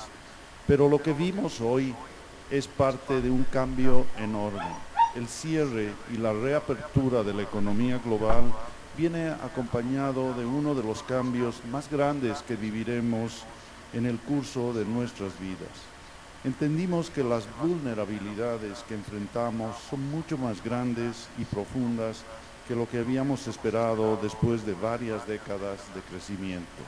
Speaker 8: pero lo que vimos hoy es parte de un cambio enorme. El cierre y la reapertura de la economía global viene acompañado de uno de los cambios más grandes que viviremos en el curso de nuestras vidas. Entendimos que las vulnerabilidades que enfrentamos son mucho más grandes y profundas que lo que habíamos esperado después de varias décadas de crecimiento.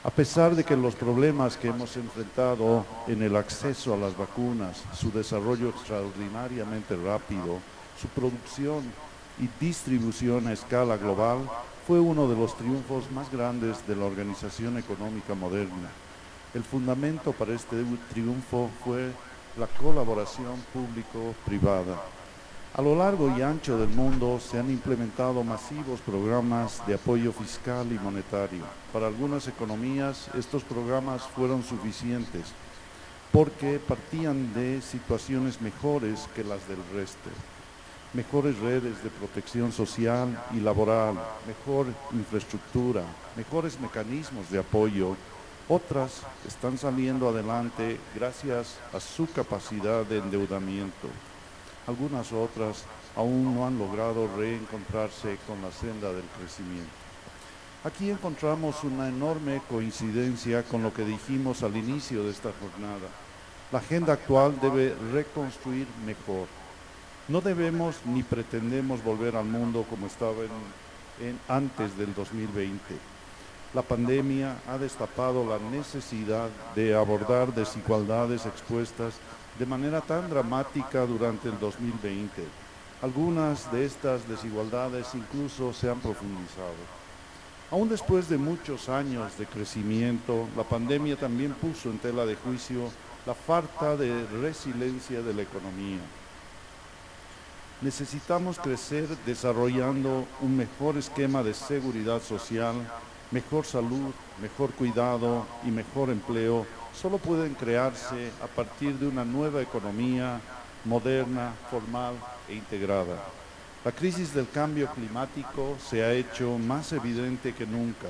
Speaker 8: A pesar de que los problemas que hemos enfrentado en el acceso a las vacunas, su desarrollo extraordinariamente rápido, su producción y distribución a escala global, fue uno de los triunfos más grandes de la organización económica moderna. El fundamento para este triunfo fue la colaboración público-privada. A lo largo y ancho del mundo se han implementado masivos programas de apoyo fiscal y monetario. Para algunas economías estos programas fueron suficientes porque partían de situaciones mejores que las del resto. Mejores redes de protección social y laboral, mejor infraestructura, mejores mecanismos de apoyo. Otras están saliendo adelante gracias a su capacidad de endeudamiento. Algunas otras aún no han logrado reencontrarse con la senda del crecimiento. Aquí encontramos una enorme coincidencia con lo que dijimos al inicio de esta jornada. La agenda actual debe reconstruir mejor. No debemos ni pretendemos volver al mundo como estaba antes del 2020. La pandemia ha destapado la necesidad de abordar desigualdades expuestas de manera tan dramática durante el 2020. Algunas de estas desigualdades incluso se han profundizado. Aún después de muchos años de crecimiento, la pandemia también puso en tela de juicio la falta de resiliencia de la economía. Necesitamos crecer desarrollando un mejor esquema de seguridad social, mejor salud, mejor cuidado y mejor empleo. Solo pueden crearse a partir de una nueva economía moderna, formal e integrada. La crisis del cambio climático se ha hecho más evidente que nunca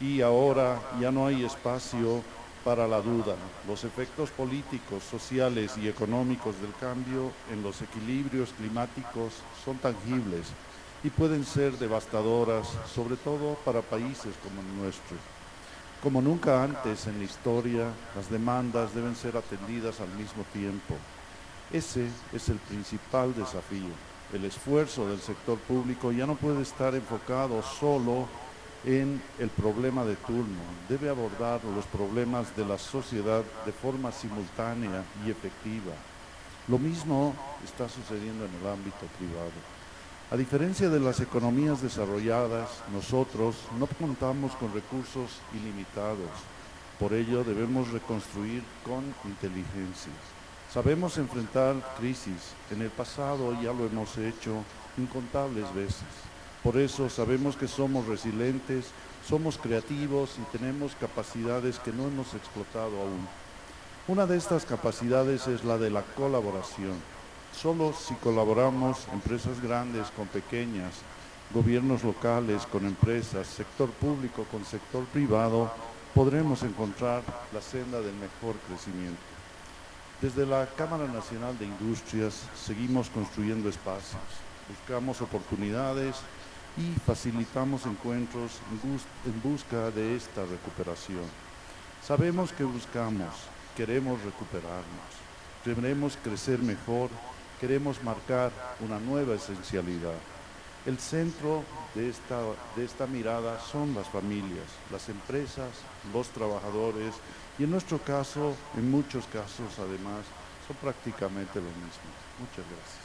Speaker 8: y ahora ya no hay espacio para la duda. Los efectos políticos, sociales y económicos del cambio en los equilibrios climáticos son tangibles y pueden ser devastadoras, sobre todo para países como el nuestro. Como nunca antes en la historia, las demandas deben ser atendidas al mismo tiempo. Ese es el principal desafío. El esfuerzo del sector público ya no puede estar enfocado solo en el problema de turno. Debe abordar los problemas de la sociedad de forma simultánea y efectiva. Lo mismo está sucediendo en el ámbito privado. A diferencia de las economías desarrolladas, nosotros no contamos con recursos ilimitados. Por ello debemos reconstruir con inteligencia. Sabemos enfrentar crisis. En el pasado ya lo hemos hecho incontables veces. Por eso sabemos que somos resilientes, somos creativos y tenemos capacidades que no hemos explotado aún. Una de estas capacidades es la de la colaboración. Solo si colaboramos empresas grandes con pequeñas, gobiernos locales con empresas, sector público con sector privado, podremos encontrar la senda del mejor crecimiento. Desde la Cámara Nacional de Industrias seguimos construyendo espacios, buscamos oportunidades y facilitamos encuentros en busca de esta recuperación. Sabemos que buscamos, queremos recuperarnos, queremos crecer mejor, queremos marcar una nueva esencialidad. El centro de esta mirada son las familias, las empresas, los trabajadores y en nuestro caso, en muchos casos además, son prácticamente lo mismo. Muchas gracias.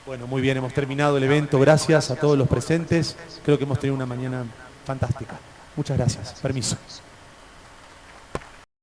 Speaker 3: Bueno, muy bien, hemos terminado el evento. Gracias a todos los presentes. Creo que hemos tenido una mañana fantástica. Muchas gracias. Permiso.